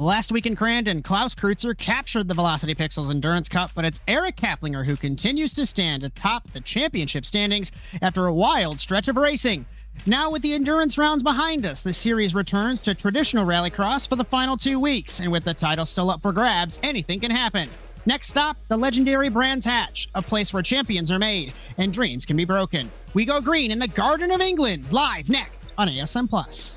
Last week in Crandon, Klaus Kreutzer captured the Velocity Pixels Endurance Cup, but it's Eric Kaplinger who continues to stand atop the championship standings after a wild stretch of racing. Now, with the endurance rounds behind us, the series returns to traditional Rallycross for the final 2 weeks, and with the title still up for grabs, anything can happen. Next stop, the legendary Brands Hatch, a place where champions are made and dreams can be broken. We go green in the Garden of England, live next on ASM Plus.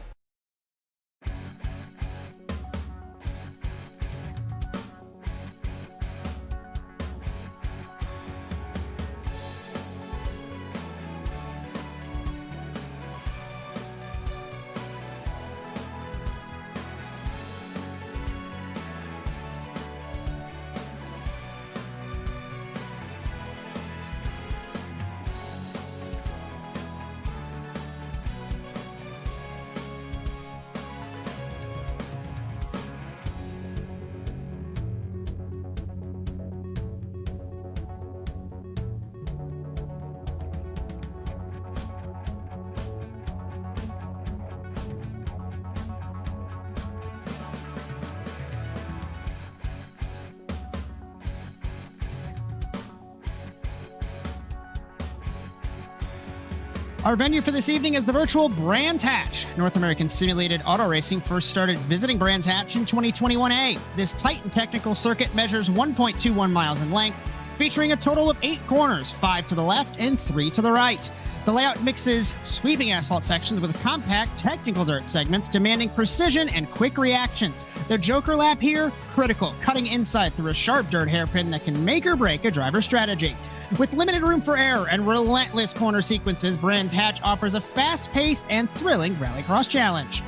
Our venue for this evening is the virtual Brands Hatch. North American Simulated Auto Racing first started visiting Brands Hatch in 2021A. This Titan technical circuit measures 1.21 miles in length, featuring a total of 8 corners, 5 to the left and 3 to the right. The layout mixes sweeping asphalt sections with compact technical dirt segments demanding precision and quick reactions. The Joker lap here, critical, cutting inside through a sharp dirt hairpin that can make or break a driver's strategy. With limited room for error and relentless corner sequences, Brands Hatch offers a fast-paced and thrilling Rallycross challenge.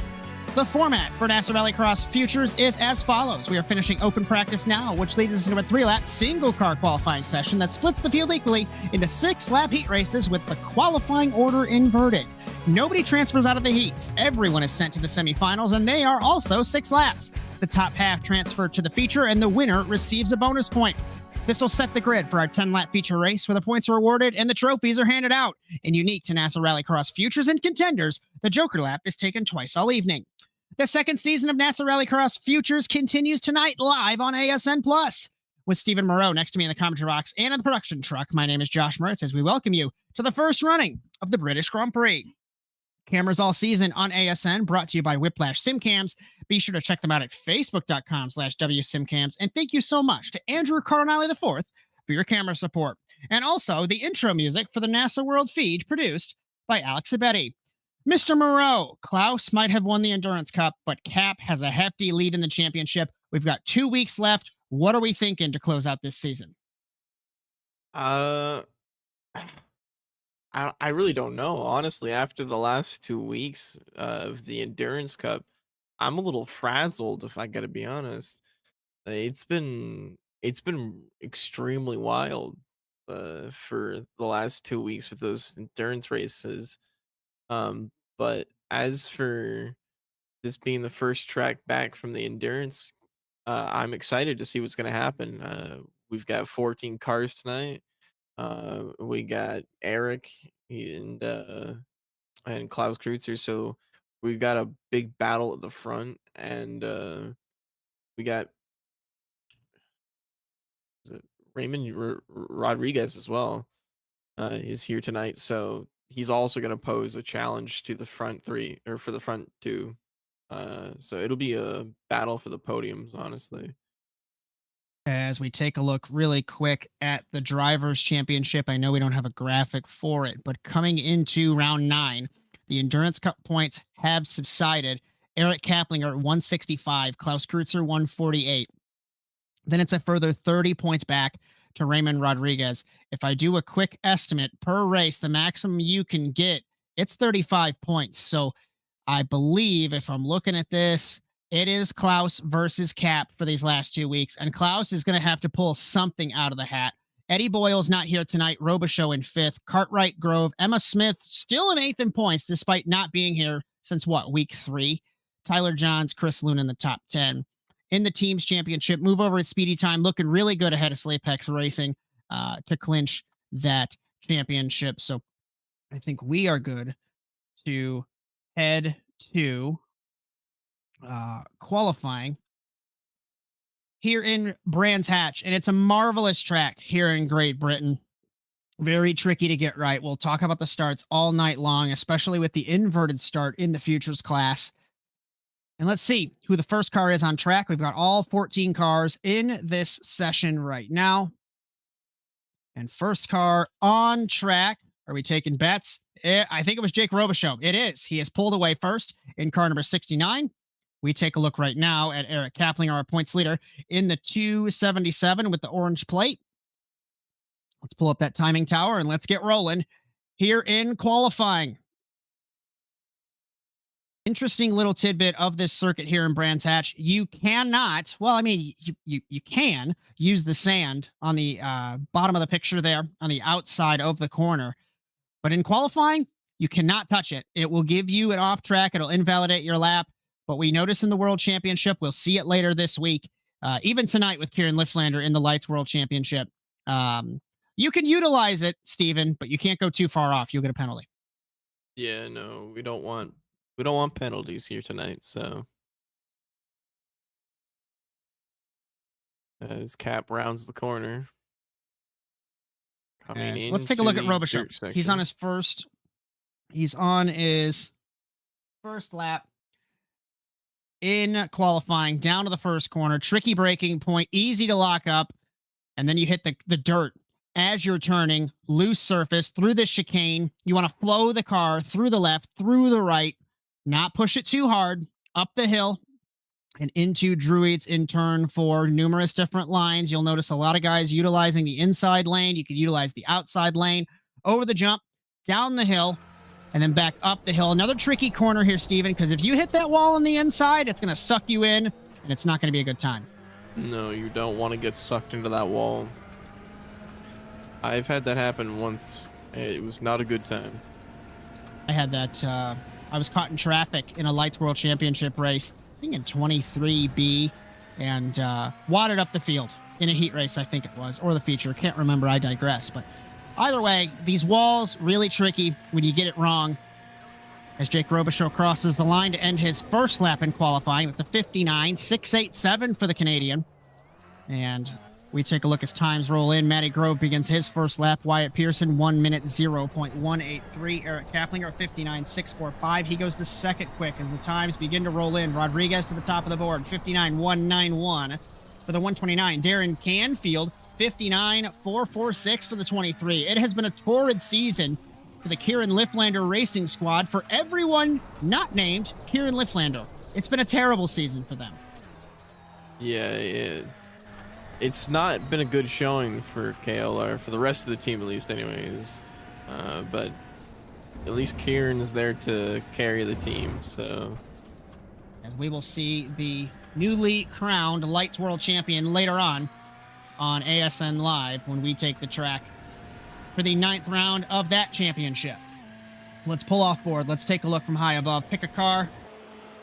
The format for NASA Rallycross Futures is as follows. We are finishing open practice now, which leads us into a 3-lap single-car qualifying session that splits the field equally into 6-lap heat races with the qualifying order inverted. Nobody transfers out of the heats. Everyone is sent to the semifinals, and they are also 6 laps. The top half transfer to the feature, and the winner receives a bonus point. This will set the grid for our 10-lap feature race where the points are awarded and the trophies are handed out. And unique to NASA Rallycross Futures and Contenders, the Joker Lap is taken twice all evening. The second season of NASA Rallycross Futures continues tonight live on ASN Plus. With Stephen Moreau next to me in the commentary box and in the production truck, my name is Josh Moritz as we welcome you to the first running of the British Grand Prix. Cameras all season on ASN, brought to you by Whiplash SimCams. Be sure to check them out at facebook.com/WSimCams. And thank you so much to Andrew Cardinale IV for your camera support. And also the intro music for the NASA World feed produced by Alex Abetti. Mr. Moreau, Klaus might have won the Endurance Cup, but Cap has a hefty lead in the championship. We've got 2 weeks left. What are we thinking to close out this season? Uh, I really don't know. Honestly, after the last 2 weeks of the Endurance Cup, I'm a little frazzled if I gotta be honest. It's been extremely wild for the last 2 weeks with those endurance races. But as for this being the first track back from the endurance, I'm excited to see what's gonna happen. We've got 14 cars tonight. We got Eric and Klaus Kreutzer, so we've got a big battle at the front, and we got is it Raymond Rodriguez as well is here tonight, so he's also going to pose a challenge to the front three or for the front two. So it'll be a battle for the podiums, honestly. As we take a look really quick at the Drivers' Championship, I know we don't have a graphic for it, but coming into round 9, the Endurance Cup points have subsided. Eric Kaplinger at 165, Klaus Kreutzer 148. Then it's a further 30 points back to Raymond Rodriguez. If I do a quick estimate per race, the maximum you can get, it's 35 points. So I believe if I'm looking at this, it is Klaus versus Cap for these last 2 weeks. And Klaus is going to have to pull something out of the hat. Eddie Boyle's not here tonight. Robichaux in 5th. Cartwright, Grove, Emma Smith still in 8th in points despite not being here since week 3. Tyler Johns, Chris Loon in the top 10. In the team's championship, move over at Speedy Time, looking really good ahead of Slapex Racing to clinch that championship. So I think we are good to head to qualifying here in Brands Hatch, and it's a marvelous track here in Great Britain. Very tricky to get right. We'll talk about the starts all night long, especially with the inverted start in the Futures class. And let's see who the first car is on track. We've got all 14 cars in this session right now. And first car on track. Are we taking bets? I think it was Jake Robichaux. It is. He has pulled away first in car number 69. We take a look right now at Eric Kaplinger, our points leader, in the 277 with the orange plate. Let's pull up that timing tower and let's get rolling here in qualifying. Interesting little tidbit of this circuit here in Brands Hatch. You cannot, well, I mean, you can use the sand on the bottom of the picture there on the outside of the corner. But in qualifying, you cannot touch it. It will give you an off track. It'll invalidate your lap. But we notice in the World Championship, we'll see it later this week, even tonight with Kieran Lifflander in the Lights World Championship. You can utilize it, Steven, but you can't go too far off. You'll get a penalty. Yeah, no, we don't want penalties here tonight. So as Cap rounds the corner, coming in. Let's take a look at Robichaux. He's on his first. He's on his first lap in qualifying, down to the first corner. Tricky braking point, easy to lock up, and then you hit the dirt as you're turning, loose surface through the chicane. You want to flow the car through the left, through the right, not push it too hard, up the hill and into Druids in turn for numerous different lines. You'll notice a lot of guys utilizing the inside lane. You could utilize the outside lane, over the jump, down the hill, and then back up the hill. Another tricky corner here, Steven, because if you hit that wall on the inside, it's going to suck you in, and it's not going to be a good time. No, you don't want to get sucked into that wall. I've had that happen once. It was not a good time. I had that. I was caught in traffic in a Lights World Championship race, I think in 23B, and wadded up the field in a heat race, I think it was, or the feature. Can't remember. I digress. But either way, these walls, really tricky when you get it wrong. As Jake Robichaux crosses the line to end his first lap in qualifying with the 59.687 for the Canadian. And we take a look as times roll in. Matty Grove begins his first lap. Wyatt Pearson, 1 minute 0.183. Eric Kaplinger, 59.645. He goes to second quick as the times begin to roll in. Rodriguez to the top of the board, 59.191 for the 129. Darren Canfield, 59.446 for the 23. It has been a torrid season for the Kieran Lifflander Racing Squad. For everyone not named Kieran Lifflander, it's been a terrible season for them. Yeah, it's not been a good showing for KLR, for the rest of the team at least anyways. But at least Kieran's there to carry the team, so. As we will see the newly crowned Lights World Champion later on ASN Live when we take the track for the 9th round of that championship. Let's pull off board. Let's take a look from high above. Pick a car.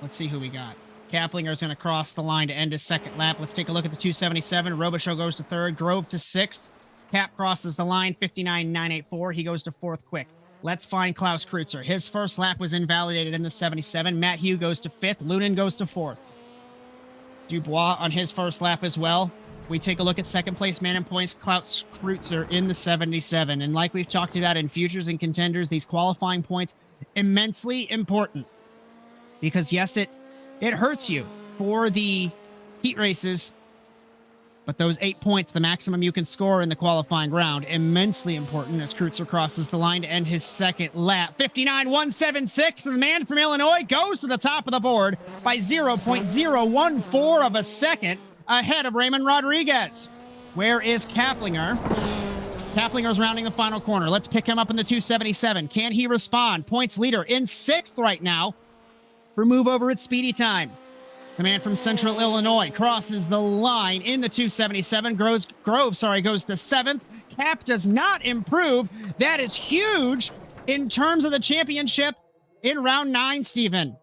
Let's see who we got. Kaplinger's going to cross the line to end his second lap. Let's take a look at the 277. Robichaux goes to third. Grove to sixth. Cap crosses the line, 59.984. He goes to fourth quick. Let's find Klaus Kreutzer. His first lap was invalidated in the 77. Matt Hugh goes to fifth. Lunan goes to fourth. Dubois on his first lap as well. We take a look at second place man in points, Klaus Kreutzer in the 77. And like we've talked about in futures and contenders, these qualifying points, immensely important. Because yes, it hurts you for the heat races, but those 8 points, the maximum you can score in the qualifying round, immensely important as Kreutzer crosses the line to end his second lap. 59.176, the man from Illinois goes to the top of the board by 0.014 of a second ahead of Raymond Rodriguez. Where is Kaplinger? Kaplinger's rounding the final corner. Let's pick him up in the 277. Can he respond? Points leader in sixth right now for move over at speedy time. The man from Central Illinois crosses the line in the 277. Grove goes to seventh. Cap does not improve. That is huge in terms of the championship in round 9, Steven.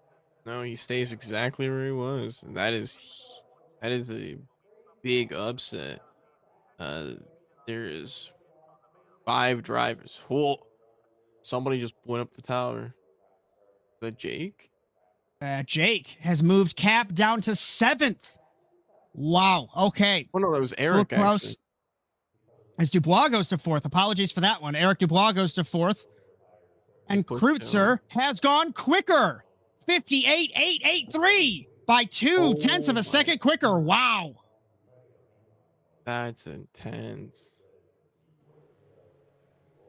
No, he stays exactly where he was. That is a big upset. There is 5 drivers. Whoa. Somebody just went up the tower. Is that Jake? Jake has moved Cap down to 7th Wow. Okay. Oh no, that was Well, Eric actually. Klaus, as Dubois goes to fourth. Apologies for that one. Eric Dubois goes to fourth. He And pushed him. Kreutzer has gone quicker. 58.883 by 0.2 of Oh a my, second quicker. Wow. that's intense.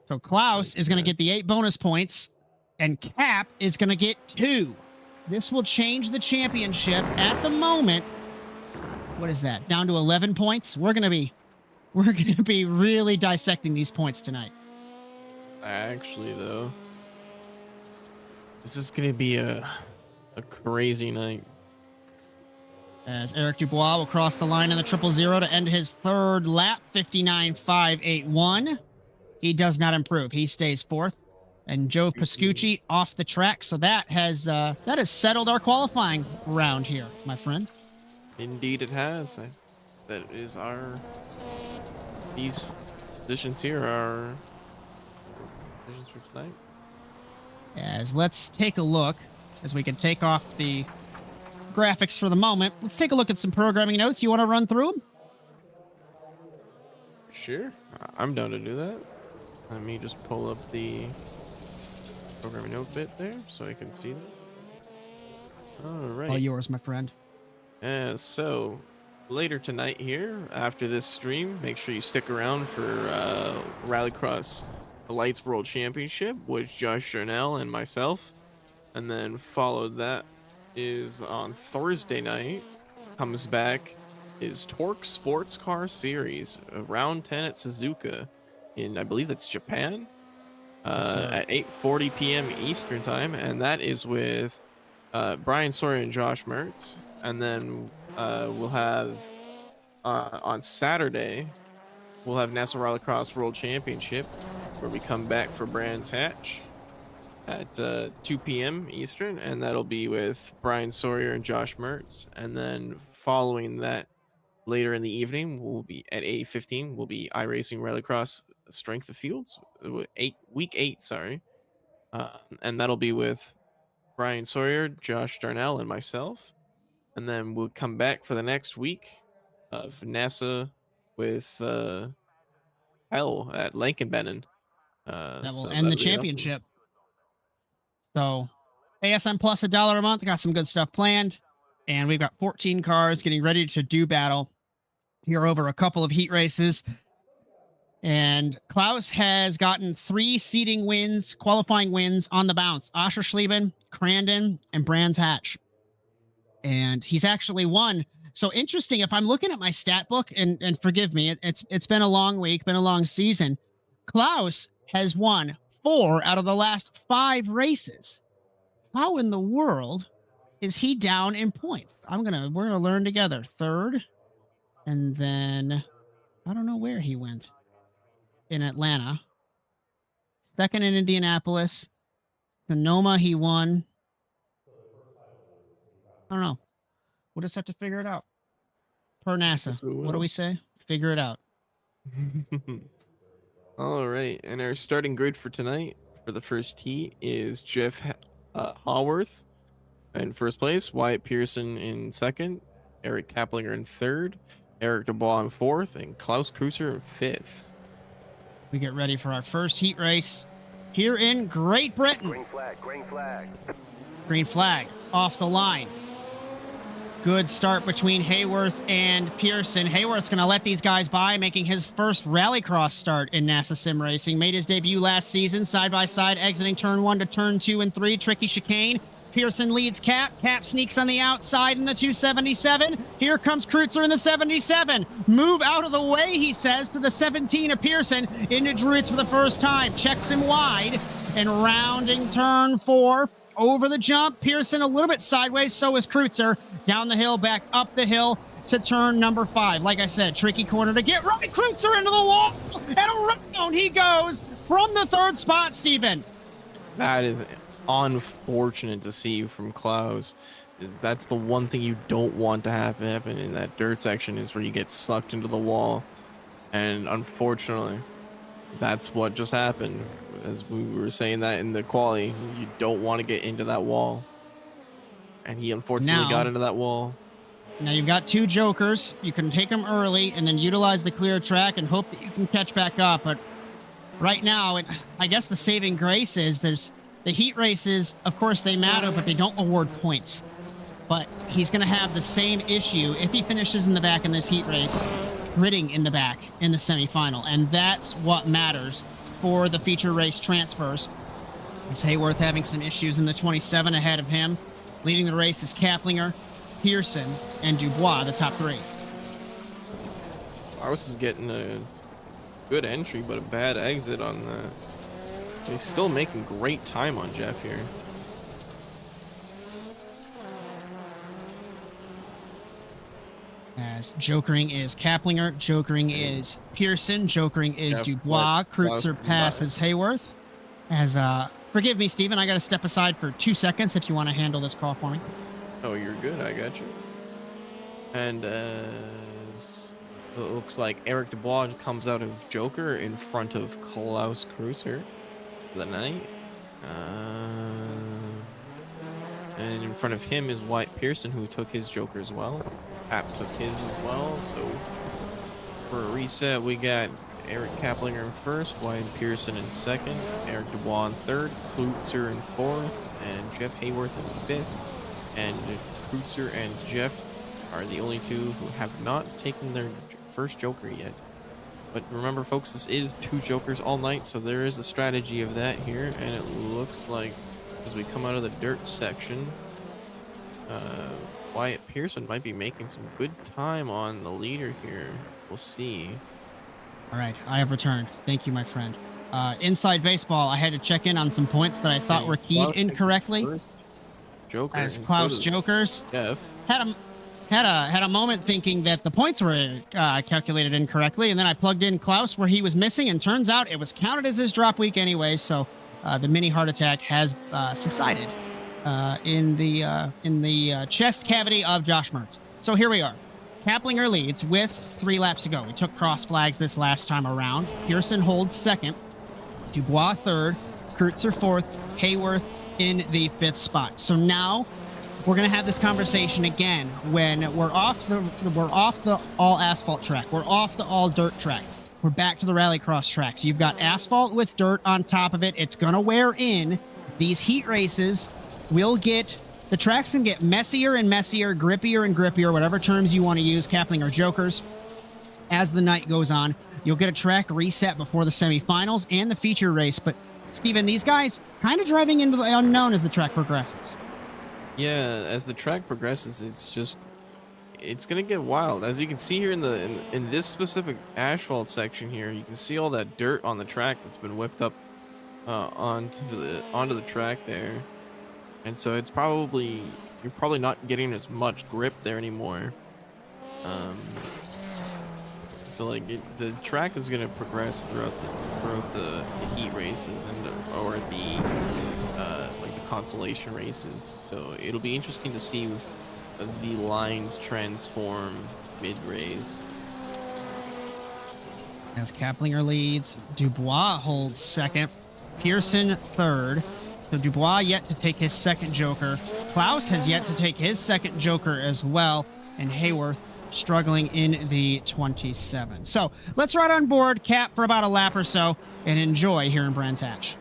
So Klaus is going to Intense. get the 8 bonus points, and Cap is going to get 2. This will change the championship at the moment. What is that? Down to 11 points. We're going to be really dissecting these points tonight. Actually, though, this is gonna be a crazy night. As Eric Dubois will cross the line in the 000 to end his third lap, 59.581. He does not improve. He stays fourth. And Joe Pascucci off the track. So that has settled our qualifying round here, my friend. Indeed, it has. That is our. These positions here are positions for tonight. As let's take a look, as we can take off the graphics for the moment. Let's take a look at some programming notes. You want to run through them? Sure, I'm down to do that. Let me just pull up the programming note bit there so I can see that. All right. All yours, my friend. So later tonight here, after this stream, make sure you stick around for Rallycross the Lights World Championship with Josh Jarnell and myself. And then followed that is on Thursday night, comes back is Torque Sports Car Series, round 10 at Suzuka in, I believe that's Japan, at 8:40 p.m. Eastern time. And that is with Brian Sawyer and Josh Mertz. And then we'll have on Saturday, we'll have NASA Rallycross World Championship, where we come back for Brands Hatch at 2 p.m. Eastern, and that'll be with Brian Sawyer and Josh Mertz. And then following that, later in the evening, we'll be at 8:15. We'll be iRacing Rallycross Strength of Fields, week 8, sorry, and that'll be with Brian Sawyer, Josh Darnell, and myself. And then we'll come back for the next week of NASA with Hell at Lankenbennen. That will So end the that'll be awesome. championship. So ASM plus $1 a month. Got some good stuff planned. And we've got 14 cars getting ready to do battle here over a couple of heat races. And Klaus has gotten 3 seeding wins, qualifying wins on the bounce. Asher Schleben, Crandon, and Brands Hatch. And he's actually won. So interesting. If I'm looking at my stat book, and forgive me, it's been a long week, been a long season. Klaus has won 4 out of the last 5 races. How in the world is he down in points? We're gonna learn together. Third, and then I don't know where he went. In Atlanta. Second in Indianapolis. Sonoma, he won. I don't know. We'll just have to figure it out. Per NASA. What do we say? Figure it out. All right. And our starting grid for tonight for the first heat is Jeff Haworth in first place, Wyatt Pearson in second, Eric Kaplinger in third, Eric Dubois in fourth, and Klaus Kreutzer in fifth. We get ready for our first heat race here in Great Britain. Green flag, green flag. Green flag off the line. Good start between Hayworth and Pearson. Hayworth's going to let these guys by, making his first Rallycross start in NASA Sim Racing. Made his debut last season, side by side, exiting turn 1 to turn 2 and 3. Tricky chicane. Pearson leads Cap. Cap sneaks on the outside in the 277. Here comes Kreutzer in the 77. Move out of the way, he says, to the 17 of Pearson. Into Druids for the first time. Checks him wide. And rounding turn 4. Over the jump. Pearson a little bit sideways. So is Kreutzer. Down the hill, back up the hill to turn number 5. Like I said, tricky corner to get right. Kreutzer into the wall. And around he goes from the 3rd spot, Steven. That is unfortunate to see from Klaus. That's the one thing you don't want to happen in that dirt section, is where you get sucked into the wall. And unfortunately, that's what just happened. As we were saying that in the quali, you don't want to get into that wall. And he unfortunately got into that wall. Now you've got two jokers. You can take them early and then utilize the clear track and hope that you can catch back up. But right now, I guess the saving grace is there's the heat races. Of course, they matter, but they don't award points. But he's going to have the same issue if he finishes in the back in this heat race, gridding in the back in the semifinal. And that's what matters for the feature race transfers. Is Hayworth having some issues in the 27 ahead of him. Leading the race is Kaplinger, Pearson, and Dubois, the top three. Klaus is getting a good entry, but a bad exit on the... He's still making great time on Jeff here. As jokering is Kaplinger, jokering is Pearson, jokering is Dubois. Kreutzer passes Hayworth. As, forgive me, Steven, I got to step aside for 2 seconds if you want to handle this call for me. Oh, you're good. I got you. And it looks like Eric Dubois comes out of Joker in front of Klaus Kreutzer for the night. And in front of him is Wyatt Pearson, who took his Joker as well. Pap took his as well. So for a reset, we got Eric Kaplinger in first, Wyatt Pearson in second, Eric Dubois in third, Kreutzer in fourth, and Jeff Hayworth in fifth. And Kreutzer and Jeff are the only two who have not taken their first Joker yet. But remember, folks, this is 2 Jokers all night, so there is a strategy of that here. And it looks like as we come out of the dirt section, Wyatt Pearson might be making some good time on the leader here. We'll see. All right, I have returned. Thank you, my friend. Inside baseball, I had to check in on some points that I thought were keyed incorrectly. Joker as Klaus Jokers Jeff had a moment thinking that the points were calculated incorrectly, and then I plugged in Klaus where he was missing, and turns out it was counted as his drop week anyway. So the mini heart attack has subsided in the chest cavity of Josh Mertz. So here we are. Kaplinger leads with 3 laps to go. We took cross flags this last time around. Pearson holds second, Dubois third, Kreutzer fourth, Hayworth in the 5th spot. So now we're going to have this conversation again when we're off the all asphalt track. We're off the all dirt track. We're back to the rallycross tracks. You've got asphalt with dirt on top of it. It's going to wear in. These heat races will get... The tracks can get messier and messier, grippier and grippier, whatever terms you want to use, Kaplinger Jokers. As the night goes on, you'll get a track reset before the semifinals and the feature race. But, Steven, these guys kind of driving into the unknown as the track progresses. Yeah, as the track progresses, it's gonna get wild. As you can see here in this specific asphalt section here, you can see all that dirt on the track that's been whipped up onto the track there. And so you're probably not getting as much grip there anymore. So the track is gonna progress throughout the heat races or the consolation races. So it'll be interesting to see the lines transform mid-race. As Kaplinger leads, Dubois holds second, Pearson third. So Dubois yet to take his second Joker. Klaus has yet to take his second Joker as well. And Hayworth struggling in the 27. So let's ride on board, Cap, for about a lap or so and enjoy here in Brands Hatch.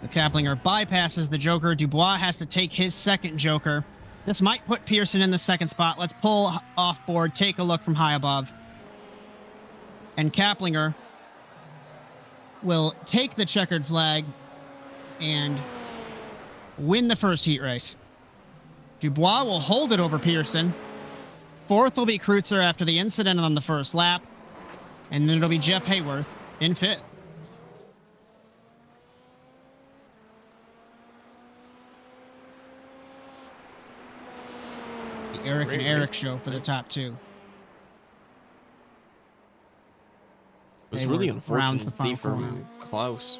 The Kaplinger bypasses the Joker. Dubois has to take his second Joker. This might put Pearson in the second spot. Let's pull off board, take a look from high above. And Kaplinger will take the checkered flag and win the first heat race. Dubois will hold it over Pearson. Fourth will be Kreutzer after the incident on the first lap. And then it'll be Jeff Hayworth in fifth. The Eric and Eric show for the top two. It was really unfortunate to see from Klaus.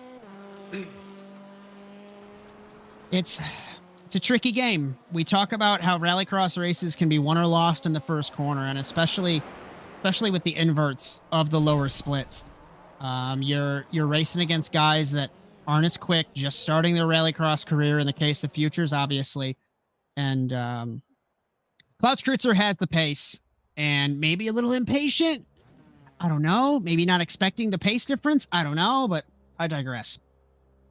It's a tricky game. We talk about how rallycross races can be won or lost in the first corner, and especially with the inverts of the lower splits. You're racing against guys that aren't as quick, just starting their rallycross career in the case of Futures, obviously. And Klaus Kreutzer has the pace and maybe a little impatient. I don't know. Maybe not expecting the pace difference. I don't know, but I digress.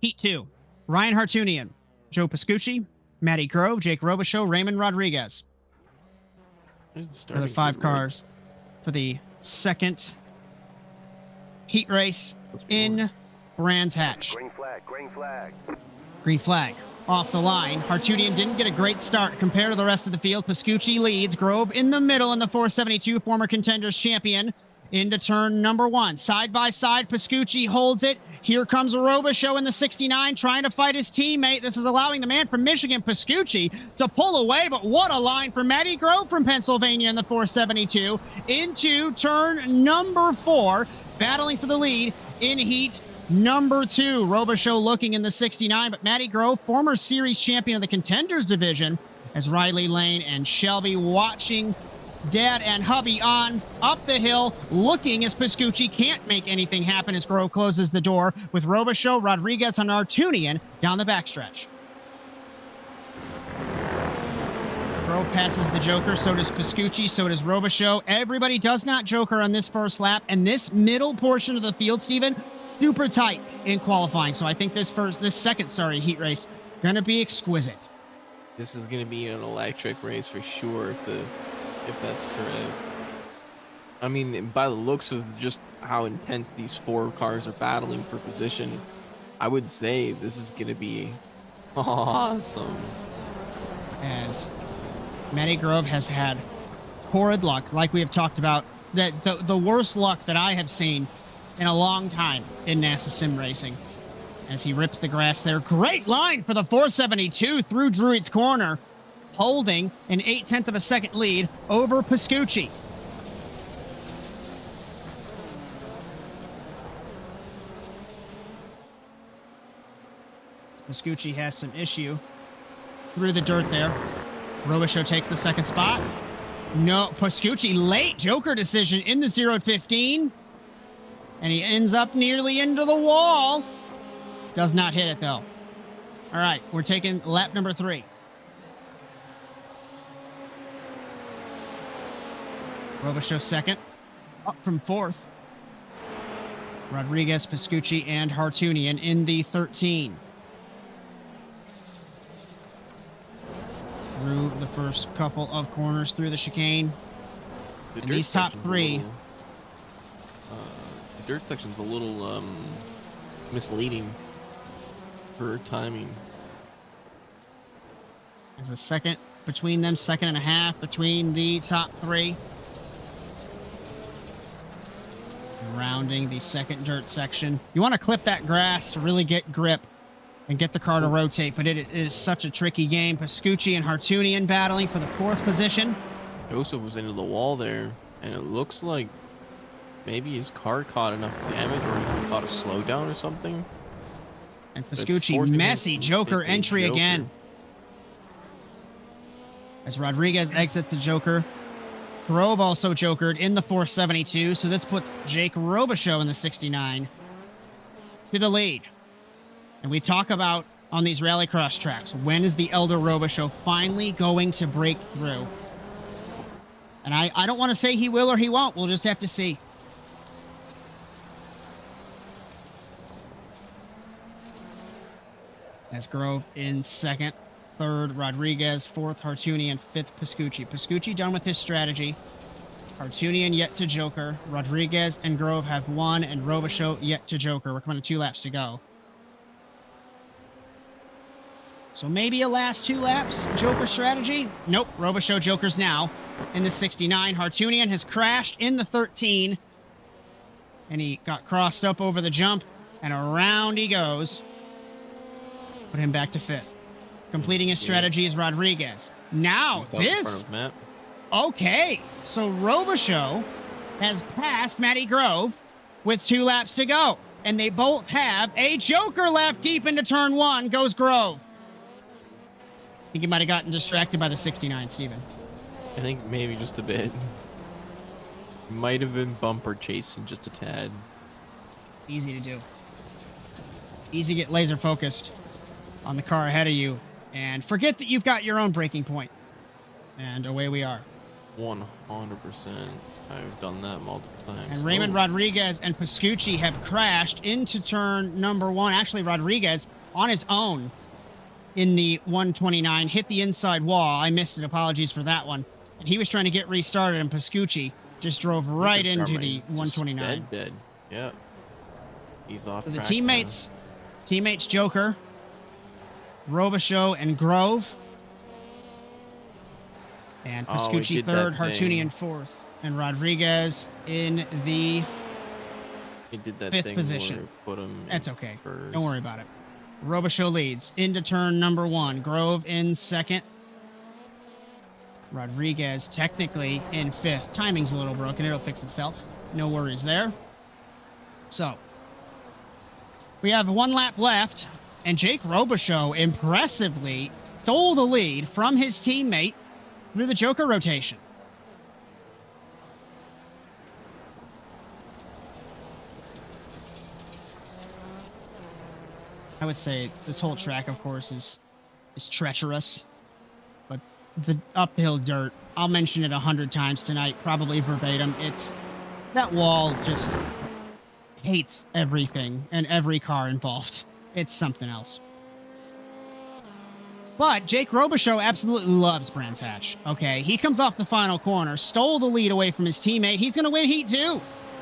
Heat 2. Ryan Hartunian, Joe Pascucci, Matty Grove, Jake Robichaux, Raymond Rodriguez. For the 5 cars for the second heat race in Brands Hatch. Green flag, green flag. Green flag. Off the line. Hartunian didn't get a great start compared to the rest of the field. Pascucci leads. Grove in the middle in the 472, former contenders champion. Into turn number 1. Side by side, Pascucci holds it. Here comes Robichaux in the 69 trying to fight his teammate. This is allowing the man from Michigan, Pascucci, to pull away, but what a line for Matty Grove from Pennsylvania in the 472. Into turn number 4, battling for the lead in heat number 2. Robichaux looking in the 69, but Matty Grove, former series champion of the contenders division, as Riley Lane and Shelby watching Dad and hubby on up the hill, looking as Pascucci can't make anything happen as Grove closes the door with Robichaux, Rodriguez, and Hartunian down the backstretch. Grove passes the Joker, so does Pascucci, so does Robichaux. Everybody does not Joker on this first lap, and this middle portion of the field, Steven, super tight in qualifying. So I think this second heat race gonna be exquisite. This is gonna be an electric race for sure if that's correct. I mean, by the looks of just how intense these 4 cars are battling for position, I would say this is going to be awesome. As Matty Grove has had horrid luck, like we have talked about, that the worst luck that I have seen in a long time in NASA Sim Racing. As he rips the grass there. Great line for the 472 through Druid's corner, holding an 0.8 of a second lead over Pascucci. Pascucci has some issue through the dirt there. Robichaux takes the second spot. No, Pascucci late Joker decision in the 0-15. And he ends up nearly into the wall. Does not hit it though. All right, we're taking lap number 3. Robichaux second, up from 4th. Rodriguez, Pascucci, and Hartunian in the 13. Through the first couple of corners through the chicane. And these top 3. The dirt section's a little misleading for timing. There's a second between them, 2.5 between the top 3. Rounding the second dirt section. You want to clip that grass to really get grip and get the car to rotate, but it is such a tricky game. Pascucci and Hartunian battling for the 4th position. Joseph was into the wall there, and it looks like maybe his car caught enough damage or he caught a slowdown or something. And Pascucci, messy Joker entry again. As Rodriguez exits the Joker. Grove also jokered in the 472, so this puts Jake Robichaux in the 69 to the lead. And we talk about on these rallycross tracks, when is the elder Robichaux finally going to break through? And I don't want to say he will or he won't. We'll just have to see. As Grove in second. 3rd, Rodriguez. 4th, Hartunian. 5th, Pascucci. Pascucci done with his strategy. Hartunian yet to joker. Rodriguez and Grove have one, and Robichaux yet to joker. We're coming to 2 laps to go. So maybe a last 2 laps joker strategy. Nope, Robichaux jokers now in the 69. Hartunian has crashed in the 13, and he got crossed up over the jump, and around he goes. Put him back to 5th. Completing his strategy is Rodriguez. Now this... Okay, so Robichaux has passed Matty Grove with 2 laps to go, and they both have a joker left. Deep into turn 1 goes Grove. I think he might have gotten distracted by the 69, Steven. I think maybe just a bit. Might have been bumper chasing just a tad. Easy to do. Easy to get laser focused on the car ahead of you and forget that you've got your own braking point. And away we are. 100%. I've done that multiple times. And Raymond Rodriguez and Pascucci have crashed into turn number 1. Actually, Rodriguez on his own in the 129 hit the inside wall. I missed it. Apologies for that one. And he was trying to get restarted, and Pascucci just drove right into the 129. Dead. Yeah. He's off. So the teammates joker, Robichaux and Grove. And Pascucci 3rd, Hartunian 4th, and Rodriguez in the 5th position. That's okay. Don't worry about it. Robichaux leads into turn number 1. Grove in 2nd. Rodriguez technically in 5th. Timing's a little broken. It'll fix itself. No worries there. So we have 1 lap left, and Jake Robichaux impressively stole the lead from his teammate through the joker rotation. I would say this whole track, of course, is treacherous, but the uphill dirt, I'll mention it 100 times tonight, probably verbatim. That wall just hates everything and every car involved. It's something else. But Jake Robichaux absolutely loves Brands Hatch. Okay, he comes off the final corner, stole the lead away from his teammate. He's going to win Heat 2.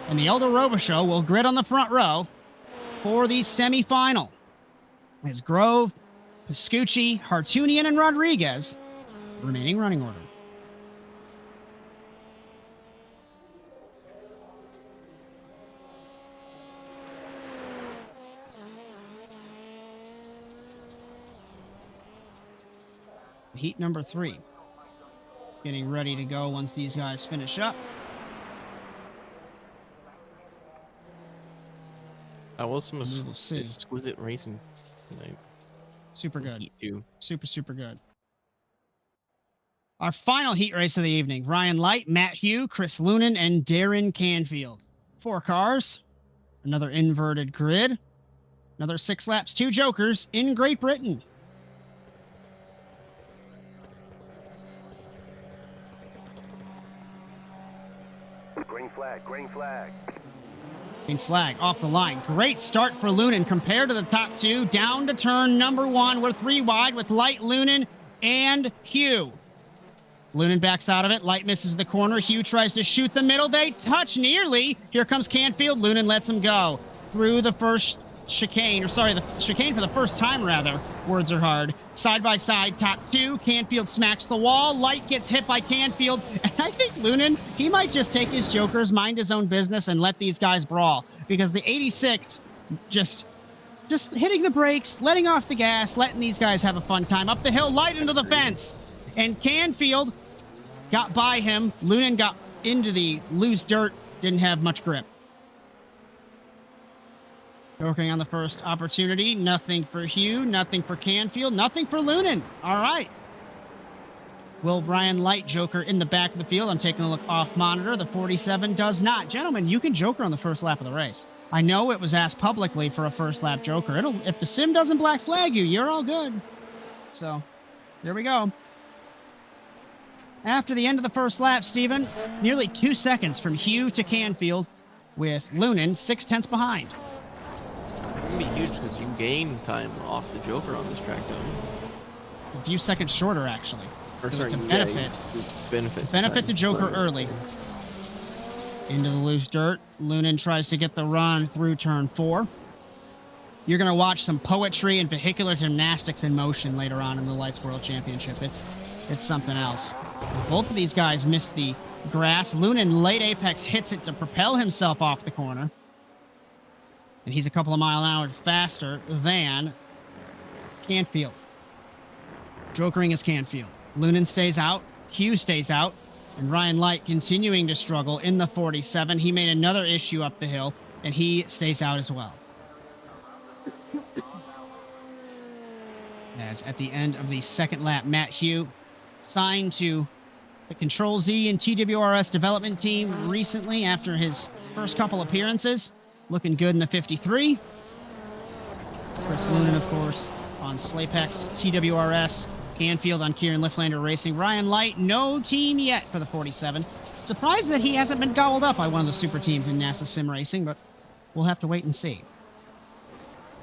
And the elder Robichaux will grid on the front row for the semifinal. As Grove, Pascucci, Hartunian, and Rodriguez remaining running order. Heat number 3. Getting ready to go once these guys finish up. I will some exquisite racing tonight. Super good. Heat 2. Super good. Our final heat race of the evening. Ryan Light, Matt Hugh, Chris Lunan, and Darren Canfield. 4 cars. Another inverted grid. Another 6 laps, 2 jokers in Great Britain. Green flag. Green flag off the line. Great start for Lunan compared to the top 2. Down to turn number 1. We're 3 wide with Light, Lunan, and Hugh. Lunan backs out of it. Light misses the corner. Hugh tries to shoot the middle. They touch nearly. Here comes Canfield. Lunan lets him go through the first chicane, the chicane for the first time, rather. Words are hard. Side by side, top 2. Canfield smacks the wall. Light gets hit by Canfield. And I think Lunan, he might just take his jokers, mind his own business, and let these guys brawl. Because the 86 just hitting the brakes, letting off the gas, letting these guys have a fun time. Up the hill, Light into the fence. And Canfield got by him. Lunan got into the loose dirt, didn't have much grip. Working on the first opportunity. Nothing for Hugh, nothing for Canfield, nothing for Lunan. All right. Will Brian Light joker in the back of the field? I'm taking a look off monitor. The 47 does not. Gentlemen, you can joker on the first lap of the race. I know it was asked publicly for a first lap joker. If the sim doesn't black flag you, you're all good. So, here we go. After the end of the first lap, Steven, nearly 2 seconds from Hugh to Canfield, with Lunan 6/10 behind. It's going to be huge because you gain time off the joker on this track, don't you? A few seconds shorter, actually. Or sorry, it's a benefit. Benefit to joker early. Into the loose dirt. Lunan tries to get the run through turn 4. You're going to watch some poetry and vehicular gymnastics in motion later on in the Lights World Championship. It's something else. Both of these guys missed the grass. Lunan late apex hits it to propel himself off the corner. And he's a couple of mile an hour faster than Canfield. Jokering is Canfield. Lunan stays out. Hugh stays out. And Ryan Light continuing to struggle in the 47. He made another issue up the hill, and he stays out as well. As at the end of the second lap, Matt Hugh signed to the Control Z and TWRS development team recently after his first couple appearances. Looking good in the 53. Chris Lunan, of course, on Slapex, TWRS. Canfield on Kieran Liftlander Racing. Ryan Light, no team yet for the 47. Surprised that he hasn't been gobbled up by one of the super teams in NASA Sim Racing, but we'll have to wait and see.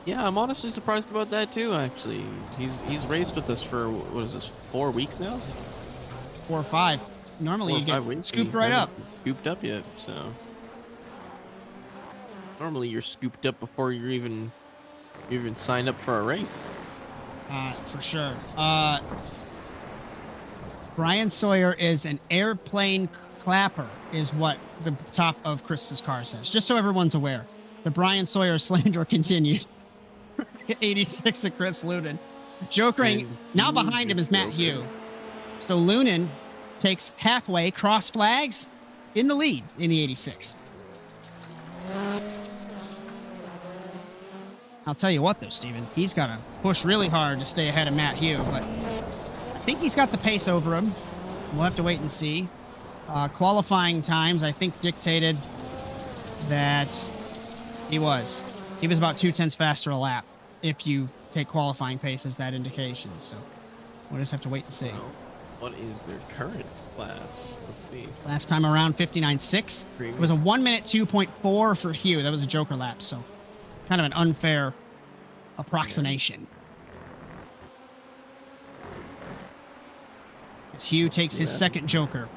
Yeah, I'm honestly surprised about that too, actually. He's raced with us for, what is this, 4 weeks now? 4 or 5. Normally you get scooped right up. Scooped up yet, so. Normally you're scooped up before you even signed up for a race. For sure. Brian Sawyer is an airplane clapper, is what the top of Chris's car says. Just so everyone's aware. The Brian Sawyer slander continued. 86 of Chris Lunan. Jokering, now behind him is Matt Hugh. So Lunan takes halfway, cross flags, in the lead in the 86. I'll tell you what, though, Steven, he's got to push really hard to stay ahead of Matt Hugh, but I think he's got the pace over him. We'll have to wait and see. Qualifying times, I think, dictated that he was about 0.2 faster a lap if you take qualifying pace as that indication. So we'll just have to wait and see. What is their current class? Let's see. Last time around, 59.6. It was a 1 minute 2.4 for Hugh. That was a Joker lap, so kind of an unfair approximation. As Hugh takes his second Joker.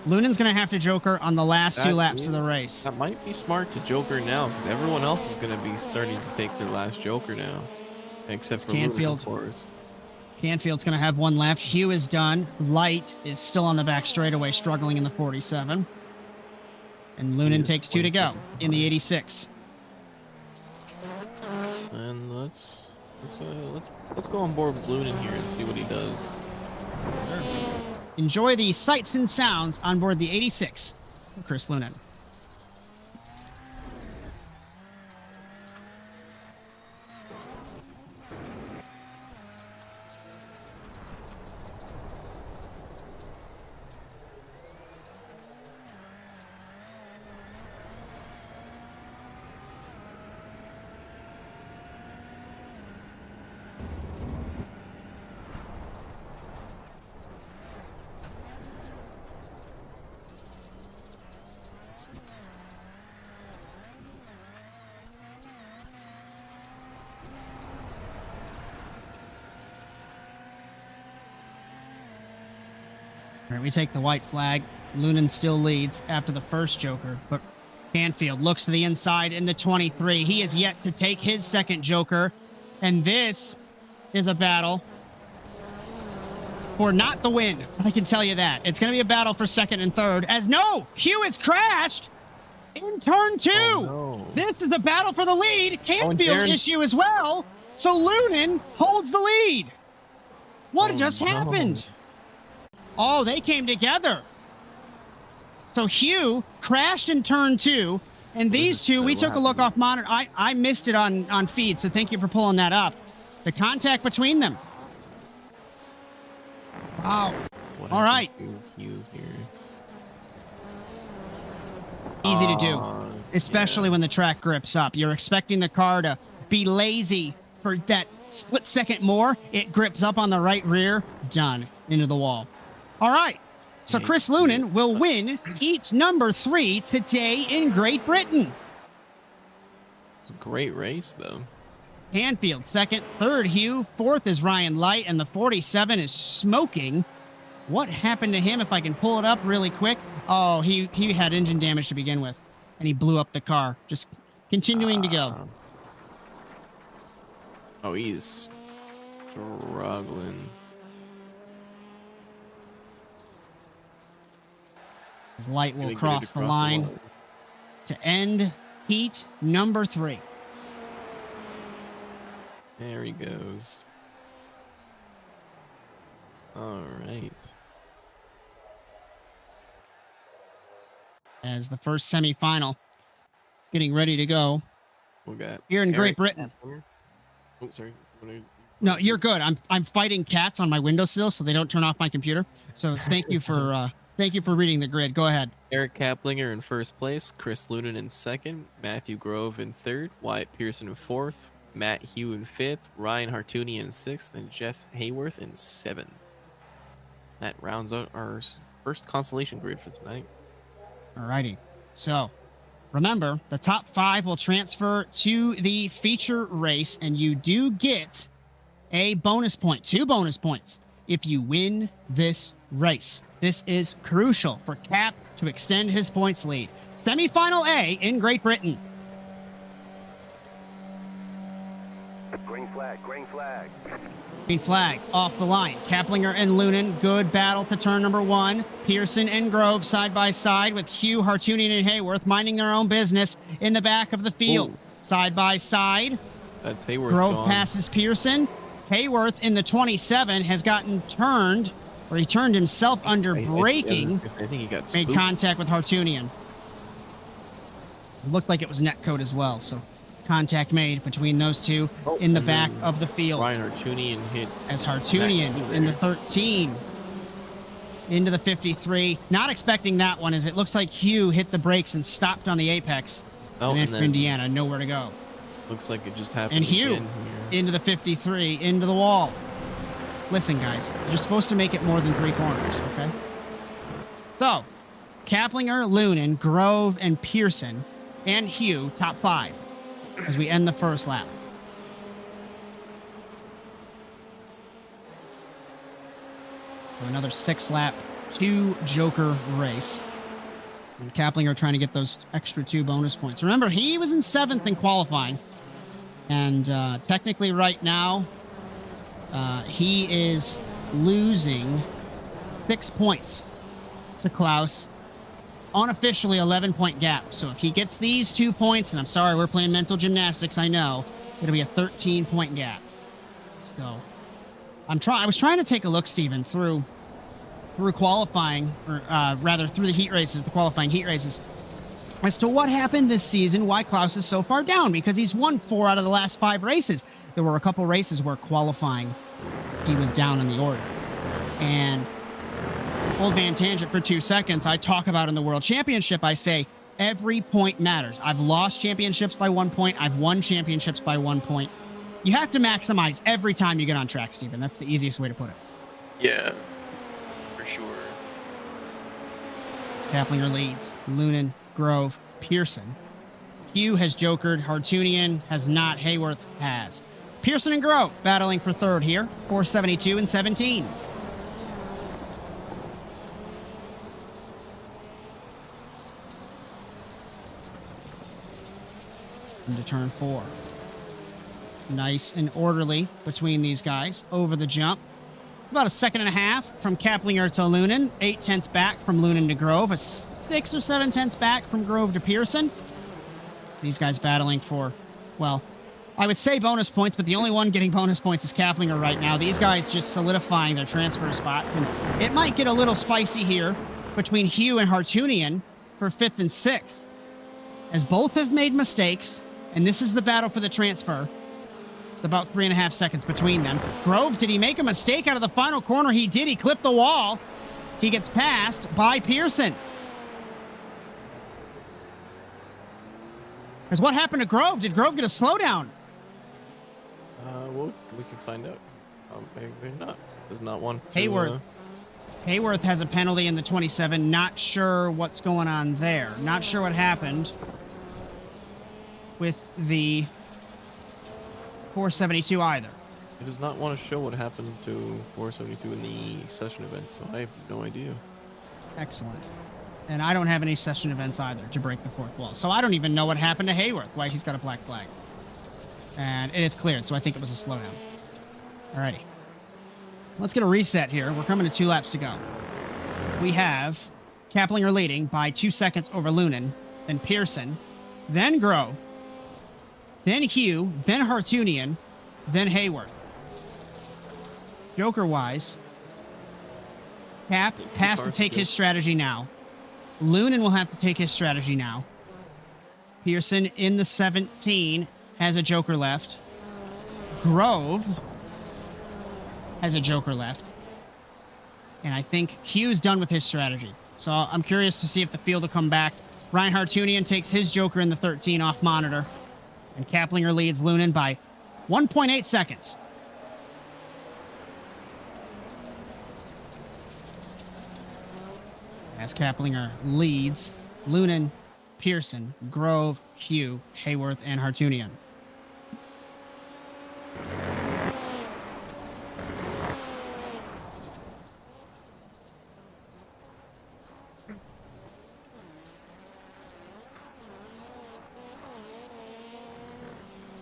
Lunan's going to have to Joker on the last 2 laps of the race. That might be smart to Joker now, because everyone else is going to be starting to take their last Joker now. Except for Canfield. Lunan, of course. Canfield's going to have 1 left. Hugh is done. Light is still on the back straightaway, struggling in the 47. And Lunan takes 2 to go in the 86. And let's go on board with Lunan here and see what he does. Enjoy the sights and sounds on board the 86 of Chris Lunan. All right, we take the white flag. Lunan still leads after the first Joker, but Canfield looks to the inside in the 23. He is yet to take his second Joker, and this is a battle for not the win. I can tell you that. It's going to be a battle for second and third, as no, Hugh has crashed in turn 2. Oh, no. This is a battle for the lead. Canfield issue as well, so Lunan holds the lead. What just happened? Oh, they came together. So Hugh crashed in turn 2, and these two, we took a look off monitor. I missed it on feed, so thank you for pulling that up. The contact between them. Wow. All right. Hugh here? Easy to do, especially when the track grips up. You're expecting the car to be lazy for that split second more. It grips up on the right rear. Done. Into the wall. All right, so Chris Lunan will win heat number 3 today in Great Britain. It's a great race, though. Canfield second, third Hugh, fourth is Ryan Light, and the 47 is smoking What happened to him? If I can pull it up really quick. Oh, he had engine damage to begin with, and he blew up the car. Just continuing to go. Oh, he's struggling. His light will cross the line to end heat number 3. There he goes. All right. As the first semifinal getting ready to go. We got here in Great Britain. Oh, sorry. No, you're good. I'm fighting cats on my windowsill so they don't turn off my computer. So thank you for reading the grid. Go ahead. Eric Kaplinger in first place, Chris Lunan in second, Matthew Grove in third, Wyatt Pearson in fourth, Matt Hugh in fifth, Ryan Hartooni in sixth, and Jeff Hayworth in seventh. That rounds out our first consolation grid for tonight. Alrighty. So remember, the top 5 will transfer to the feature race, and you do get a bonus point, 2 bonus points, if you win this race. This is crucial for Cap to extend his points lead. Semifinal A in Great Britain. Green flag, green flag. Green flag off the line. Kaplinger and Lunan, good battle to turn number 1. Pearson and Grove side by side with Hugh, Hartoonian, and Hayworth minding their own business in the back of the field. Ooh. Side by side. That's Hayworth. Grove gone. passes Pearson. Hayworth in the 27 has gotten turned, or he turned himself under braking. I think he got made spooked. contact with Hartoonian. It looked like it was net code as well, so contact made between those two in the back of the field. Ryan Hartoonian hits. As Hartoonian in the 13 into the 53. Not expecting that one, as it looks like Hugh hit the brakes and stopped on the apex. Oh, and then Indiana, nowhere to go. Looks like it just happened. And Hugh into the 53, into the wall. Listen, guys, you're supposed to make it more than 3 corners, okay? So, Kaplinger, Lunan, Grove, and Pearson, and Hugh, top 5, as we end the first lap. So another 6-lap, 2 Joker race. And Kaplinger trying to get those extra 2 bonus points. Remember, he was in 7th in qualifying. And technically right now, he is losing 6 points to Klaus. Unofficially 11-point gap. So if he gets these 2 points, and I'm sorry, we're playing mental gymnastics, I know, it'll be a 13-point gap. So I was trying to take a look, Steven, through qualifying, or rather through the heat races, the qualifying heat races, as to what happened this season, why Klaus is so far down, because he's won 4 out of the last 5 races. There were a couple races where qualifying, he was down in the order. And old man tangent for 2 seconds, I talk about in the World Championship, I say, every point matters. I've lost championships by 1 point. I've won championships by 1 point. You have to maximize every time you get on track, Steven. That's the easiest way to put it. Yeah, for sure. It's Kaplinger leads. Lunan, Grove, Pearson. Hugh has jokered. Hartoonian has not. Hayworth has. Pearson and Grove battling for 3rd here. 472 and 17. Into turn 4. Nice and orderly between these guys. Over the jump. About a 1.5 seconds from Kaplinger to Lunan. 0.8 back from Lunan to Grove. A 6 or 7 tenths back from Grove to Pearson. These guys battling for, well, I would say bonus points, but the only one getting bonus points is Kaplinger right now. These guys just solidifying their transfer spots. And it might get a little spicy here between Hugh and Hartoonian for 5th and 6th, as both have made mistakes, and this is the battle for the transfer. It's about 3.5 seconds between them. Grove, did he make a mistake out of the final corner? He did. He clipped the wall. He gets passed by Pearson. Because what happened to Grove? Did Grove get a slowdown? Well, we can find out. Maybe not. There's not one. Hayworth. Hayworth has a penalty in the 27. Not sure what's going on there. Not sure what happened with the 472 either. He does not want to show what happened to 472 in the session event, so I have no idea. Excellent. And I don't have any session events either to break the fourth wall. So I don't even know what happened to Hayworth, why he's got a black flag. And it's cleared, so I think it was a slowdown. Alrighty. Let's get a reset here. We're coming to 2 laps to go. We have Kaplinger leading by 2 seconds over Lunan, then Pearson, then Grove, then Hugh, then Hartunian, then Hayworth. Joker-wise, Cap has to take his strategy now. Lunan will have to take his strategy now. Pearson in the 17 has a Joker left. Grove has a Joker left. And I think Hugh's done with his strategy. So I'm curious to see if the field will come back. Ryan Hartunian takes his Joker in the 13 off monitor. And Kaplinger leads Lunan by 1.8 seconds. As Kaplinger leads, Lunan, Pearson, Grove, Hugh, Hayworth, and Hartunian.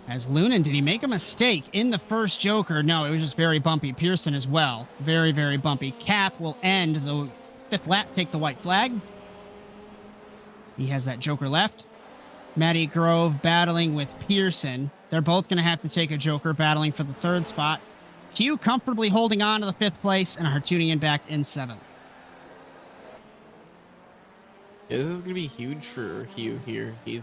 As Lunan, did he make a mistake in the first Joker? No, it was just very bumpy. Pearson as well. Very, very bumpy. Cap will end the 5th lap, take the white flag. He has that Joker left. Matty Grove battling with Pearson. They're both going to have to take a Joker, battling for the 3rd spot. Hugh comfortably holding on to the 5th place, and Hartunian back in 7th. Yeah, this is going to be huge for Hugh here. He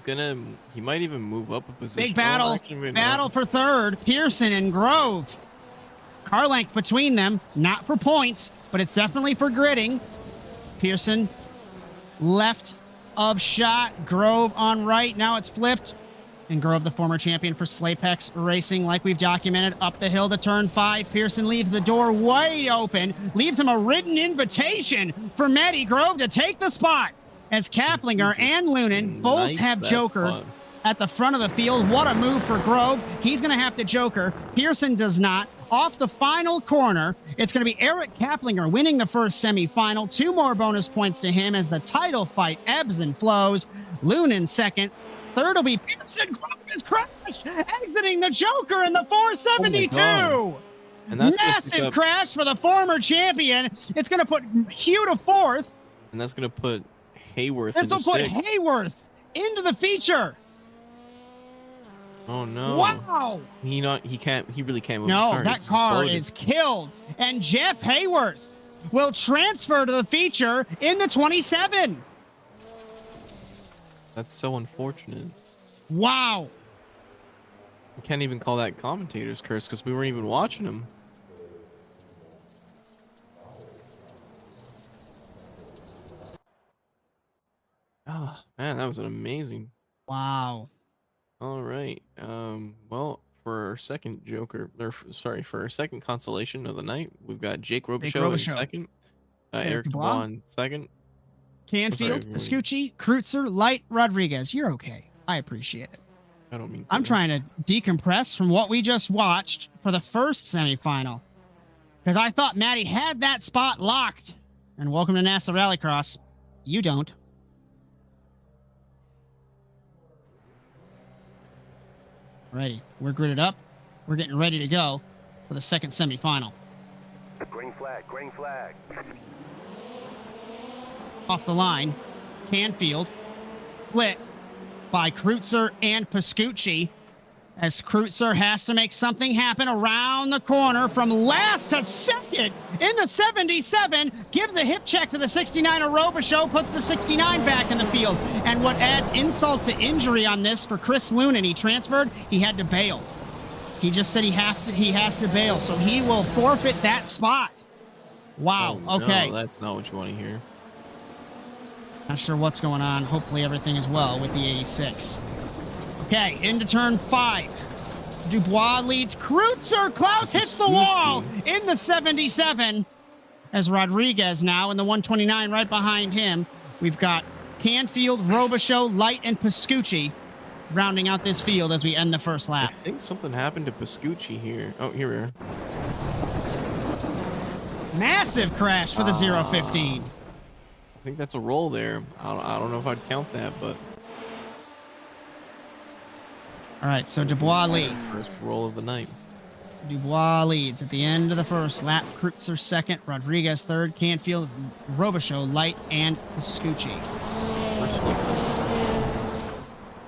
might even move up a position. Big battle. Battle for 3rd. Pearson and Grove. Car length between them. Not for points, but it's definitely for gridding. Pearson left of shot. Grove on right. Now it's flipped. And Grove, the former champion for Slapex Racing, like we've documented, up the hill to turn 5. Pearson leaves the door wide open. Leaves him a written invitation for Matty Grove to take the spot. As Kaplinger and Lunan both have Joker at the front of the field. What a move for Grove. He's going to have to Joker. Pearson does not. Off the final corner, it's going to be Eric Kaplinger winning the first semifinal. 2 more bonus points to him as the title fight ebbs and flows. Lunan second. 3rd will be Pearson. Grove is crashed, exiting the Joker in the 472. And that's massive crash for the former champion. It's going to put Hugh to 4th. And that's going to put Hayworth this will put 6th. Hayworth into the feature. Oh no. Wow. He really can't move No, his car. that It's car exploded. is killed. And Jeff Hayworth will transfer to the feature in the 27. That's so unfortunate. Wow. We can't even call that commentator's curse because we weren't even watching him. Oh, man, that was an amazing. Wow. All right. Well, for our second Joker, for our second consolation of the night, we've got Jake Robichaux in second, Eric Dubois in second. Canfield, Pascucci, Kreutzer, Light, Rodriguez. You're okay. I appreciate it. I don't mean to. I'm trying to decompress from what we just watched for the first semifinal. Because I thought Matty had that spot locked. And welcome to NASA Rallycross. You don't. Ready. We're gridded up. We're getting ready to go for the second semifinal. Green flag, green flag. Off the line, Canfield, split by Kreutzer and Pascucci, as Kreutzer has to make something happen around the corner from last to second in the 77, gives a hip check to the 69 of Robichaux, puts the 69 back in the field. And what adds insult to injury on this for Chris Lunan, he transferred, he had to bail. He just said he has to bail, so he will forfeit that spot. Wow, Oh, okay. No, that's not what you want to hear. Not sure what's going on. Hopefully everything is well with the 86. Okay, into turn 5. Dubois leads Kreutzer. Klaus hits the wall in the 77. As Rodriguez now in the 129 right behind him. We've got Canfield, Robichaux, Light, and Pascucci. rounding out this field as we end the first I lap. think something happened to Pascucci here. Oh, here we are. Massive crash for the 015. I think that's a roll there. I don't know if I'd count that, but All right, so Dubois leads. first roll of the night. Dubois leads at the end of the first lap. Kreutzer second, Rodriguez third, Canfield, Robichaux, Light, and Pascucci. First flicker.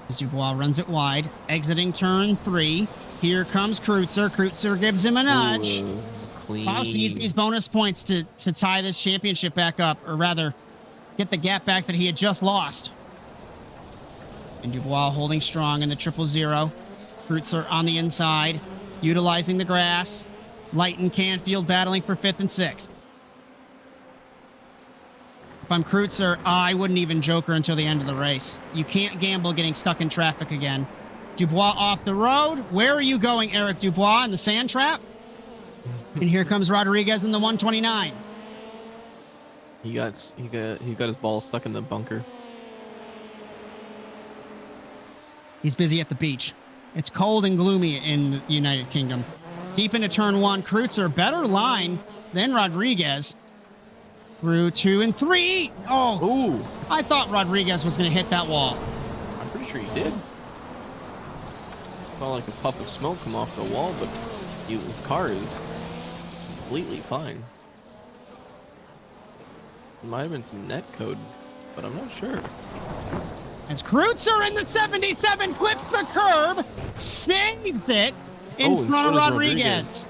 As Dubois runs it wide, exiting turn 3. Here comes Kreutzer. Kreutzer gives him a nudge. Ooh, clean. Faust needs these bonus points to tie this championship back up, or rather, get the gap back that he had just lost. And Dubois holding strong in the 000. Kreutzer on the inside, utilizing the grass. Light and Canfield battling for 5th and 6th. If I'm Kreutzer, I wouldn't even joker until the end of the race. You can't gamble getting stuck in traffic again. Dubois off the road. Where are you going, Eric Dubois, in the sand trap? And here comes Rodriguez in the 129. He got his ball stuck in the bunker. He's busy at the beach. It's cold and gloomy in the United Kingdom. Deep into turn 1, Kreutzer, better line than Rodriguez. Through 2 and 3. Oh, Ooh, I thought Rodriguez was going to hit that wall. I'm pretty sure he did. Saw like a puff of smoke come off the wall, but his car is completely fine. Might have been some net code, but I'm not sure. As Kreutzer in the 77 clips the curb, saves it in Oh, and front so of does Rodriguez.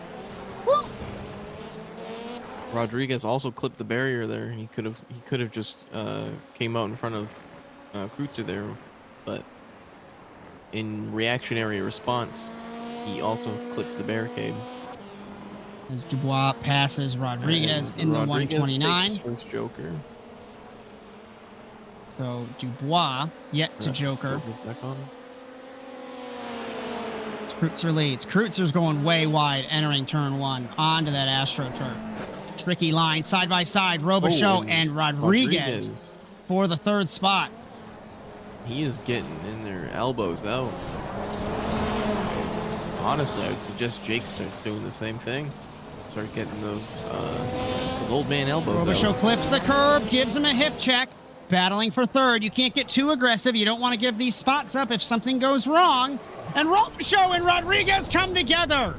Woo. Rodriguez also clipped the barrier there. He could have just came out in front of Kreutzer there, but in reactionary response, he also clipped the barricade. As Dubois passes Rodriguez And in the Rodriguez takes 129. his first joker. So Dubois yet to joker. Back on. Kreutzer leads. Kreutzer's going way wide, entering turn 1 onto that AstroTurf. Tricky line, side by side, Robichaux and Rodriguez for the 3rd spot. He is getting in their elbows out. Honestly, I would suggest Jake starts doing the same thing. Start getting those old man elbows Robichaux out. clips the curb, gives him a hip check. Battling for 3rd. You can't get too aggressive. You don't want to give these spots up if something goes wrong. And Robichaux and Rodriguez come together.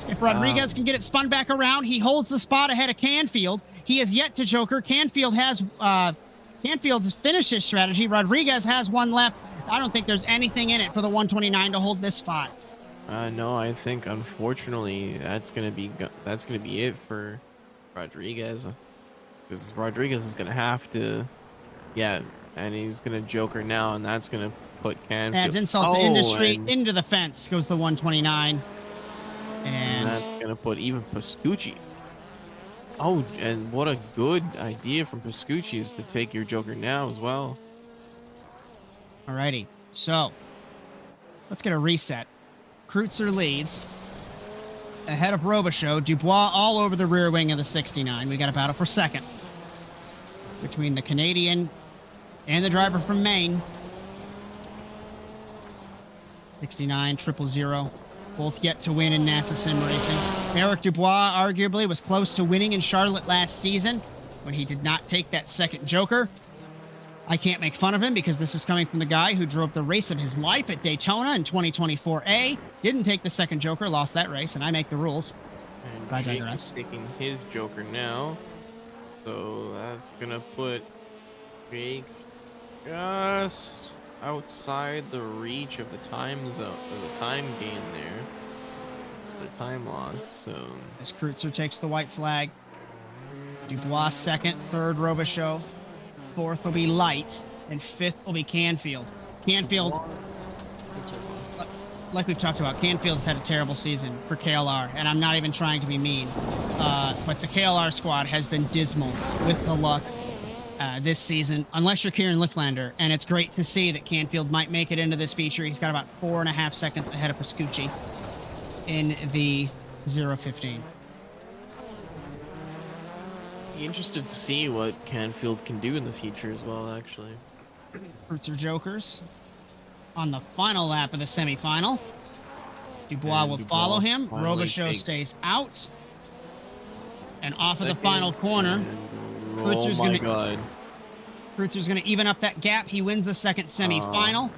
If Rodriguez can get it spun back around, he holds the spot ahead of Canfield. He is yet to joker. Canfield has finished his strategy. Rodriguez has one left. I don't think there's anything in it for the 129 to hold this spot. No, I think unfortunately that's gonna be it for Rodriguez, because Rodriguez is gonna have to, and he's gonna joker now, and that's gonna put Canfield. Adds insult to industry. and Into the fence goes the 129. And that's gonna put even Pascucci. Oh, and what a good idea from Pascucci is to take your joker now as well. alrighty, so let's get a reset. Kreutzer leads ahead of Robichaux. Dubois all over the rear wing of the 69. We got a battle for 2nd between the Canadian and the driver from Maine. 69 000, both yet to win in NASA Sim Racing. Eric Dubois arguably was close to winning in Charlotte last season when he did not take that 2nd joker. I can't make fun of him because this is coming from the guy who drove the race of his life at Daytona in 2024A. Didn't take the 2nd joker, lost that race, and I make the rules. And I Jake digress. is taking his joker now, so that's gonna put Jake just outside the reach of the time zone, or the time gain there, the time loss. So As Kreutzer takes the white flag. Dubois 2nd, 3rd Robichaux, 4th will be Light, and 5th will be Canfield. Canfield, like we've talked about, Canfield's had a terrible season for KLR, and I'm not even trying to be mean. But the KLR squad has been dismal with the luck this season, unless you're Kieran Lifflander, and it's great to see that Canfield might make it into this feature. He's got about 4.5 seconds ahead of Pascucci in the 015. be interested to see what Canfield can do in the future as well, actually. Kreutzer jokers. on the final lap of the semifinal. Dubois And will Dubois follow him. finally Robichaux takes stays out. And off of the second, final corner, and- Kreuzer's Oh my gonna- god. Kreuzer's going to even up that gap. He wins the second semifinal.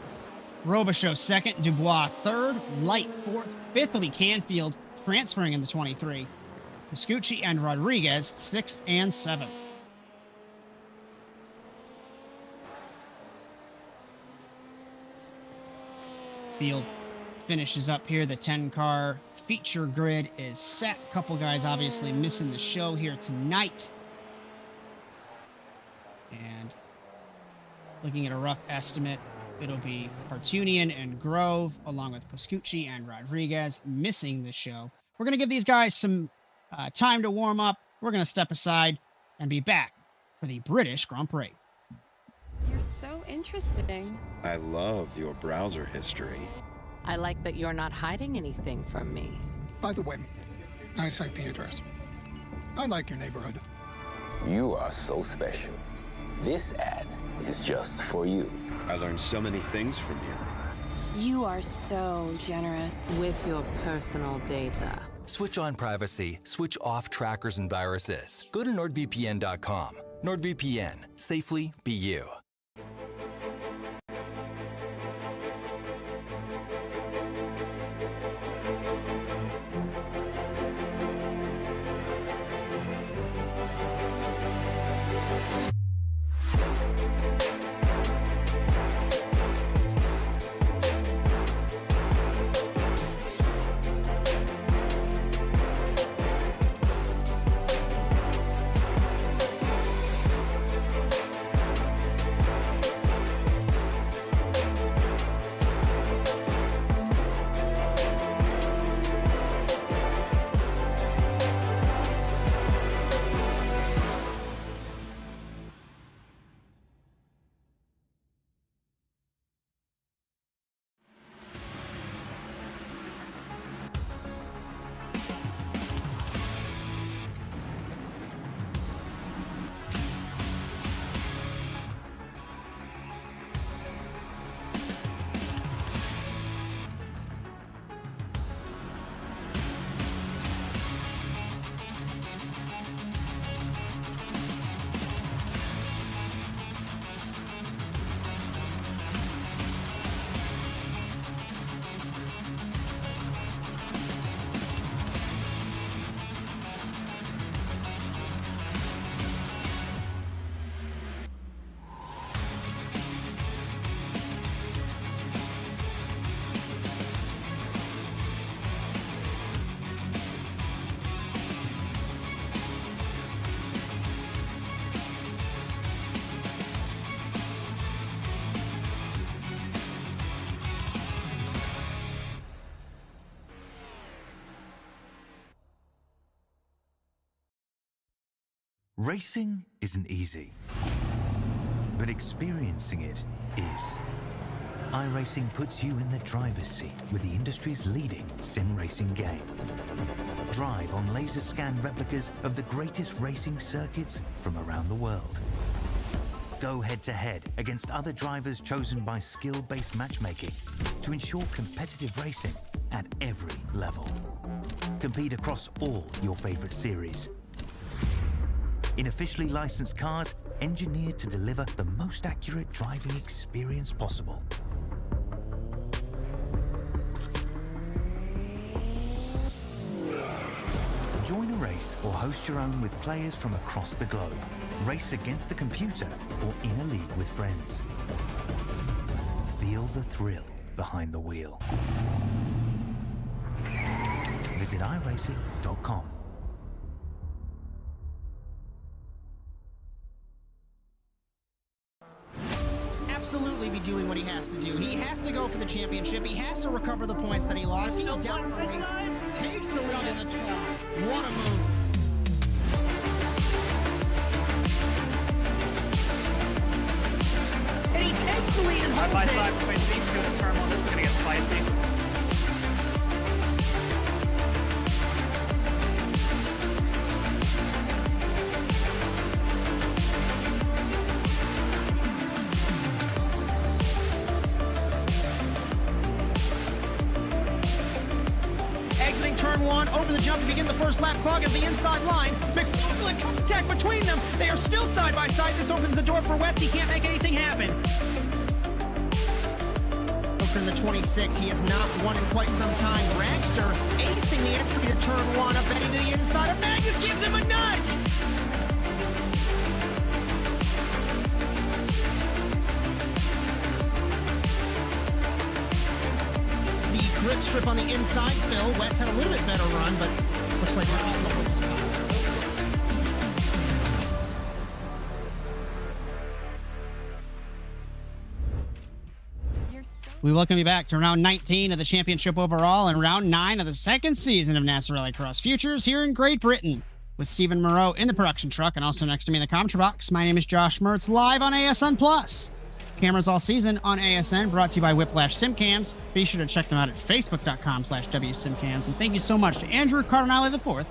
Robichaux second, Dubois third, Light fourth, fifth will be Canfield, transferring in the 23. Pascucci and Rodriguez sixth and seventh. Field finishes up here. The 10-car feature grid is set. Couple guys obviously missing the show here tonight. And looking at a rough estimate, it'll be Hartunian and Grove, along with Pascucci and Rodriguez, missing the show. We're going to give these guys some time to warm up. We're going to step aside and be back for the British Grand Prix. You're so interesting. I love your browser history. I like that you're not hiding anything from me. By the way, nice IP address. I like your neighborhood. You are so special. This ad is just for you. I learned so many things from you. You are so generous. With your personal data. Switch on privacy, switch off trackers and viruses. Go to nordvpn.com. NordVPN. Safely be you. Racing isn't easy, but experiencing it is. iRacing puts you in the driver's seat with the industry's leading sim racing game. Drive on laser scan replicas of the greatest racing circuits from around the world. Go head-to-head against other drivers chosen by skill-based matchmaking to ensure competitive racing at every level. Compete across all your favorite series. In officially licensed cars, engineered to deliver the most accurate driving experience possible. Join a race or host your own with players from across the globe. Race against the computer or in a league with friends. Feel the thrill behind the wheel. Visit iRacing.com. Absolutely be doing what he has to do. He has to go for the championship. He has to recover the points that he lost. He's down the race, takes the lead in the 12. What a move. And he takes the lead and holds it. Side, between these two in turn one. This is gonna get spicy. on over the jump to begin the first lap. Clog at the inside line. McFarland in contact between them. They are still side by side. This opens the door for Wetz. He can't make anything happen. Over in the 26, he has not won in quite some time. Dragster acing the entry to turn one, up heading to the inside of Magnus, gives him a nudge. The grip strip on the inside, Phil. Wetz had a little bit better run, but looks like Rally's going to hold his power. We welcome you back to round 19 of the championship overall and round 9 of the second season of NASA Rallycross Futures here in Great Britain with Stephen Moreau in the production truck and also next to me in the commentary box. My name is Josh Mertz, live on ASN Plus. Cameras all season on ASN, brought to you by Whiplash SimCams. Be sure to check them out at facebook.com/WSimCams. And thank you so much to Andrew Cardinale IV for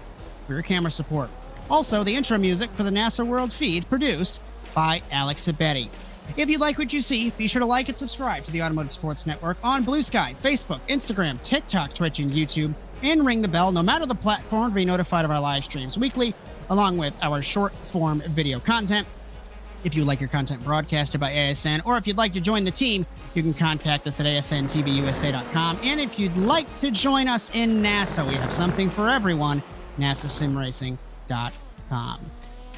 your camera support. Also, the intro music for the NASA World feed produced by Alex Sabetti. If you like what you see, be sure to like and subscribe to the Automotive Sports Network on Blue Sky, Facebook, Instagram, TikTok, Twitch, and YouTube, and ring the bell no matter the platform to be notified of our live streams weekly, along with our short-form video content. If you like your content broadcasted by ASN, or if you'd like to join the team, you can contact us at asntvUSA.com. And if you'd like to join us in NASA, we have something for everyone, nasasimracing.com.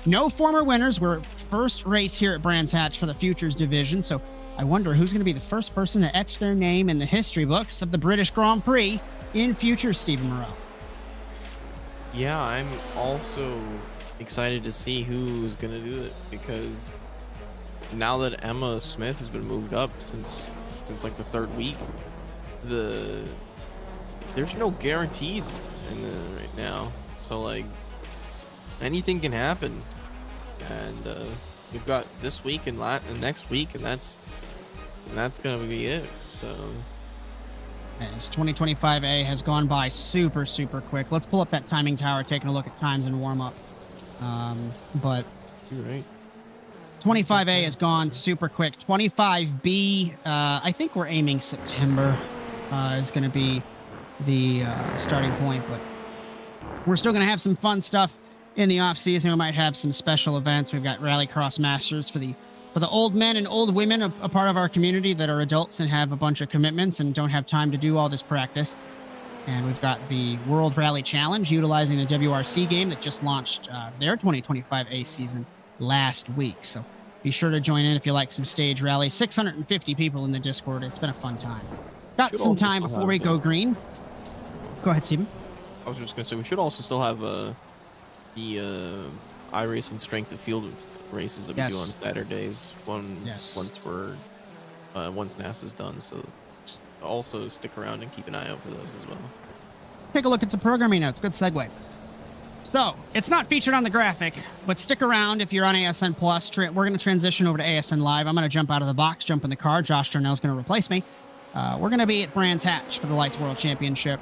No former winners. We're first race here at Brands Hatch for the Futures Division, so I wonder who's going to be the first person to etch their name in the history books of the British Grand Prix in Futures, Stephen Moreau. Yeah, I'm also excited to see who's going to do it, because now that Emma Smith has been moved up since like the third week, there's no guarantees in right now. So like anything can happen, and we've got this week and next week, and that's gonna be it. So as 2025A has gone by super quick. Let's pull up that timing tower, taking a look at times and warm up. But you're right. 25A has gone super quick. 25B, I think we're aiming September is going to be the starting point, but we're still going to have some fun stuff in the off season. We might have some special events. We've got Rallycross Masters for the old men and old women, a part of our community that are adults and have a bunch of commitments and don't have time to do all this practice. And we've got the World Rally Challenge utilizing the WRC game that just launched their 2025A season last week. So be sure to join in if you like some stage rally. 650 people in the Discord. It's been a fun time. Got some time before we go green. Go ahead, Steven. I was just going to say, we should also still have the iRacing Strength of Field races that we do on Saturdays. Once NASA's done. So also stick around and keep an eye out for those as well. Take a look at the programming notes. Good segue. So it's not featured on the graphic, but stick around if you're on ASN Plus. We're going to transition over to ASN Live. I'm going to jump out of the box, jump in the car. Josh Darnell's going to replace me. We're going to be at Brands Hatch for the Lights World Championship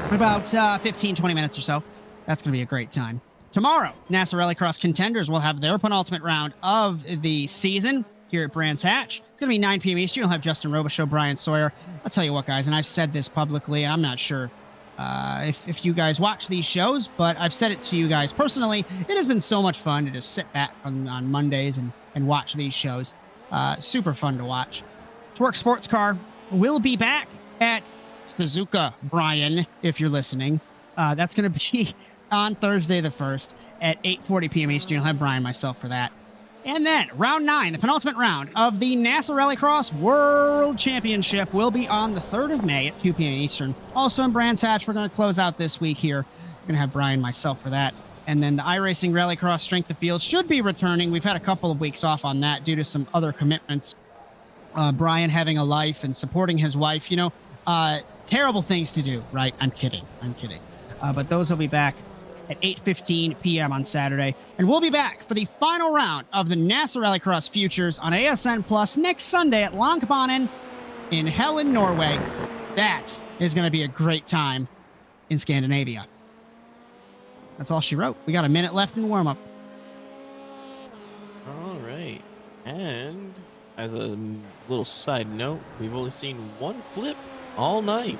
in about 15, 20 minutes or so. That's going to be a great time. Tomorrow, NASA Rallycross contenders will have their penultimate round of the season here at Brands Hatch. It's going to be 9 p.m. Eastern. You'll have Justin Robichaux, Brian Sawyer. I'll tell you what, guys, and I've said this publicly. I'm not sure if you guys watch these shows, but I've said it to you guys personally. It has been so much fun to just sit back on Mondays and watch these shows. Super fun to watch. Twerk Sports Car will be back at Suzuka, Brian, if you're listening. That's going to be on Thursday the 1st at 8:40 p.m. Eastern. You'll have Brian and myself for that. And then round 9, the penultimate round of the NASA Rallycross World Championship will be on the 3rd of May at 2 p.m. Eastern. Also in Brands Hatch, we're going to close out this week here. We're going to have Brian and myself for that. And then the iRacing Rallycross Strength of Field should be returning. We've had a couple of weeks off on that due to some other commitments. Brian having a life and supporting his wife, terrible things to do, right? I'm kidding. But those will be back at 8:15 p.m. on Saturday. And we'll be back for the final round of the NASA Rallycross Futures on ASN Plus next Sunday at Longbanen in Helen, Norway. That is going to be a great time in Scandinavia. That's all she wrote. We got a minute left in warm-up. All right. And as a little side note, we've only seen one flip all night.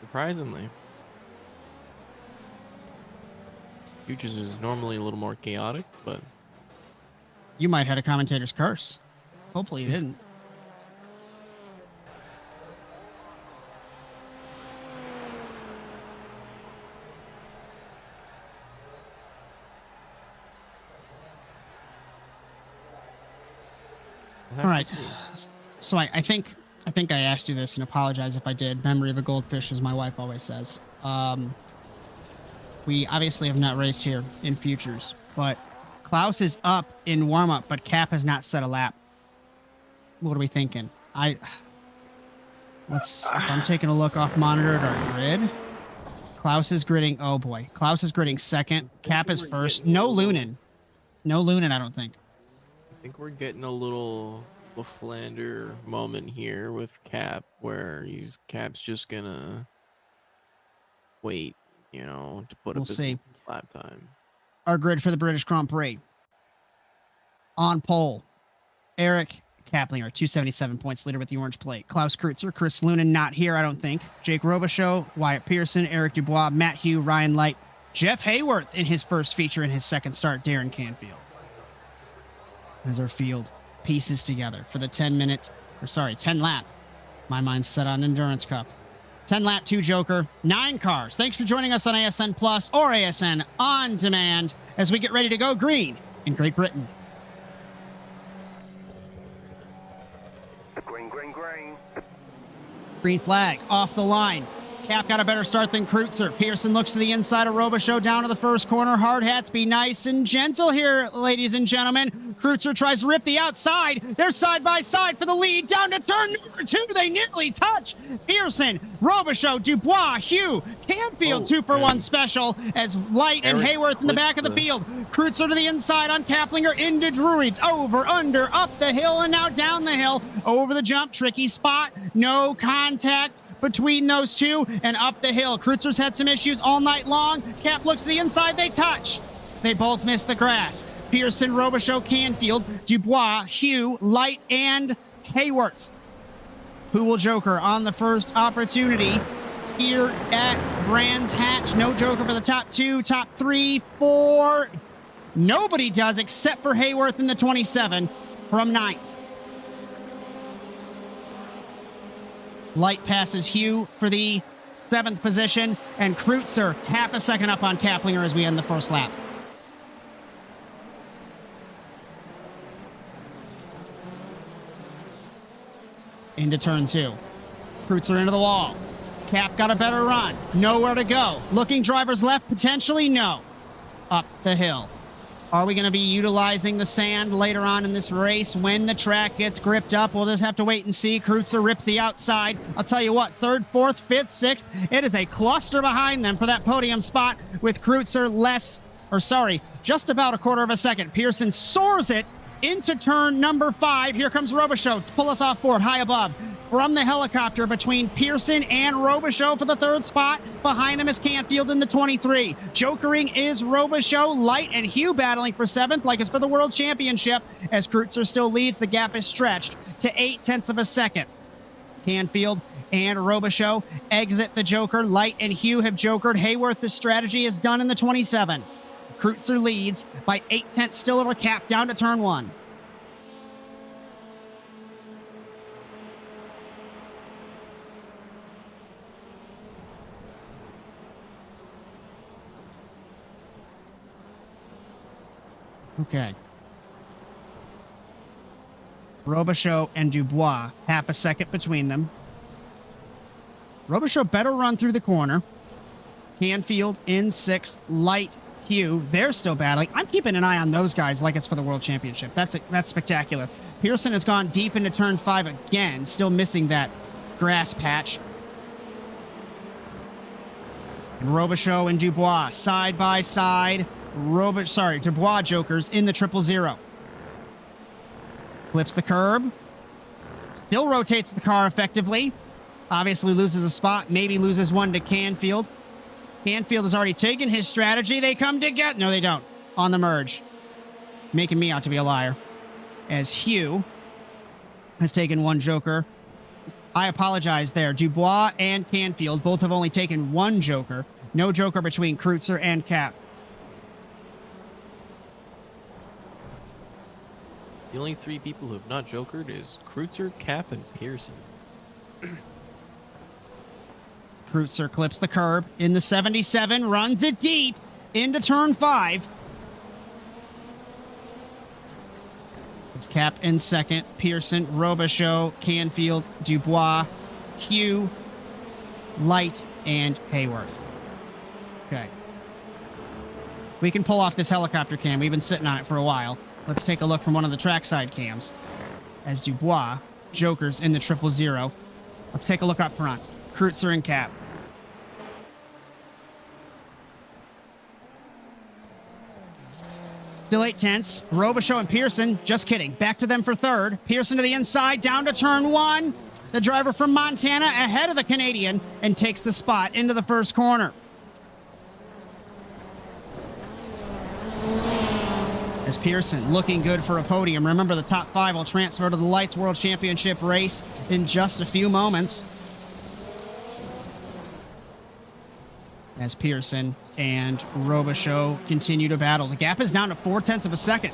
Surprisingly. Futures is normally a little more chaotic, but You might have had a commentator's curse. Hopefully you didn't. we'll have All to right. see. So I think I asked you this, and apologize if I did. Memory of a goldfish, as my wife always says. We obviously have not raced here in futures, but Klaus is up in warm-up, but Cap has not set a lap. What are we thinking? If I'm taking a look off monitor at our grid, Klaus is gridding. Oh boy, Klaus is gridding second. Cap is first. No Lunin. No Lunin, I don't think. I think we're getting a little Flander moment here with Cap, where Cap's just gonna wait, to put up his lap time. Our grid for the British Grand Prix. On pole, Eric Kaplinger, 277 points leader with the orange plate. Klaus Kreutzer, Chris Lunin not here, I don't think. Jake Robichaux, Wyatt Pearson, Eric Dubois, Matt Hugh, Ryan Light, Jeff Hayworth in his first feature in his second start, Darren Canfield. As our field pieces together for the 10 lap. My mind's set on Endurance Cup. 10 lap, 2 Joker, 9 cars. Thanks for joining us on ASN Plus or ASN On Demand as we get ready to go green in Great Britain. Green, green, green. Green flag off the line. Cap got a better start than Kreutzer. Pearson looks to the inside of Robichaux down to the first corner. Hard hats, be nice and gentle here, ladies and gentlemen. Kreutzer tries to rip the outside. They're side by side for the lead. Down to turn number 2. They nearly touch. Pearson, Robichaux, Dubois, Hugh, Canfield, 2-for-1 special as Light and Hayworth in the back of the field. Kreutzer to the inside on Kaplinger into Druids. Over, under, up the hill, and now down the hill. Over the jump, tricky spot. No contact between those two and up the hill. Kreutzer's had some issues all night long. Cap looks to the inside. They touch. They both miss the grass. Pearson, Robichaux, Canfield, Dubois, Hugh, Light, and Hayworth. Who will Joker on the first opportunity here at Brands Hatch? No Joker for the top 2, top 3, 4. Nobody does except for Hayworth in the 27 from 9th. Light passes Hugh for the 7th position, and Kreutzer half a second up on Kaplinger as we end the first lap. Into turn 2. Kreutzer into the wall. Cap got a better run. Nowhere to go. Looking drivers left, potentially no. Up the hill. Are we going to be utilizing the sand later on in this race when the track gets gripped up? We'll just have to wait and see. Kreutzer rips the outside. I'll tell you what, 3rd, 4th, 5th, 6th. It is a cluster behind them for that podium spot with Kreutzer just about a quarter of a second. Pearson soars it into turn number 5. Here comes Robichaux to pull us off board high above. From the helicopter between Pearson and Robichaux for the 3rd spot. Behind them is Canfield in the 23. Jokering is Robichaux. Light and Hugh battling for 7th like it's for the World Championship. As Kreutzer still leads, the gap is stretched to 0.8 of a second. Canfield and Robichaux exit the Joker. Light and Hugh have jokered. Hayworth, the strategy is done in the 27. Kreutzer leads by 0.8, still over Cap down to turn 1. Okay. Robichaux and Dubois, half a second between them. Robichaux better run through the corner. Canfield in 6th. Light, Hugh, they're still battling. I'm keeping an eye on those guys like it's for the World Championship. That's spectacular. Pearson has gone deep into turn 5 again, still missing that grass patch. And Robichaux and Dubois side by side. Dubois Jokers in the 000. Clips the curb. Still rotates the car effectively. Obviously loses a spot. Maybe loses one to Canfield. Canfield has already taken his strategy. They come together. No, they don't. On the merge. Making me out to be a liar. As Hugh has taken one Joker I apologize there. Dubois and Canfield both have only taken one Joker. No Joker between Kreutzer and Cap. The only 3 people who have not jokered is Kreutzer, Cap, and Pearson. Kreutzer clips the curb in the 77, runs it deep into turn 5. It's Cap in second, Pearson, Robichaux, Canfield, Dubois, Hugh, Light, and Hayworth. Okay. We can pull off this helicopter cam. We've been sitting on it for a while. Let's take a look from one of the trackside cams. As Dubois jokers in the 000. Let's take a look up front. Kreutzer and Cap. Still 8 tenths. Robichaux and Pearson, just kidding. Back to them for third. Pearson to the inside, down to turn 1. The driver from Montana ahead of the Canadian and takes the spot into the first corner. As Pearson looking good for a podium. Remember, the top 5 will transfer to the Lights World Championship race in just a few moments. As Pearson and Robichaux continue to battle. The gap is down to 0.4 of a second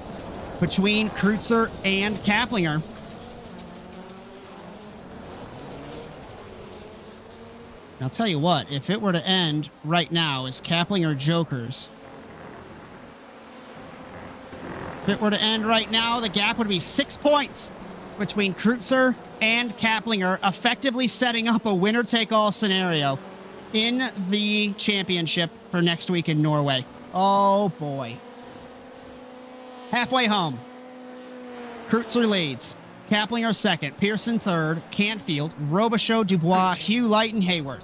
between Kreutzer and Kaplinger. I'll tell you what, if it were to end right now as Kaplinger jokers, if it were to end right now, the gap would be 6 points between Kreutzer and Kaplinger, effectively setting up a winner-take-all scenario in the championship for next week in Norway. Oh, boy. Halfway home. Kreutzer leads. Kaplinger second. Pearson third. Canfield, Robichaux, Dubois, Hugh, Light, and Hayworth.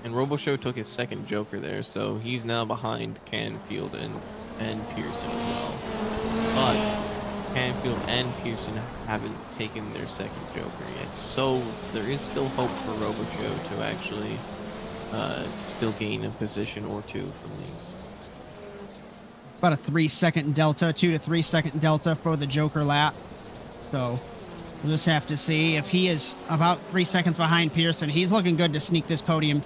And Robichaux took his second joker there, so he's now behind Canfield and Pearson as well. But Canfield and Pearson haven't taken their second joker yet, so there is still hope for Robichaux to actually still gain a position or 2 from these. It's about a 3-second delta, 2 to 3 second delta for the joker lap. So we'll just have to see. If he is about 3 seconds behind Pearson, he's looking good to sneak this podium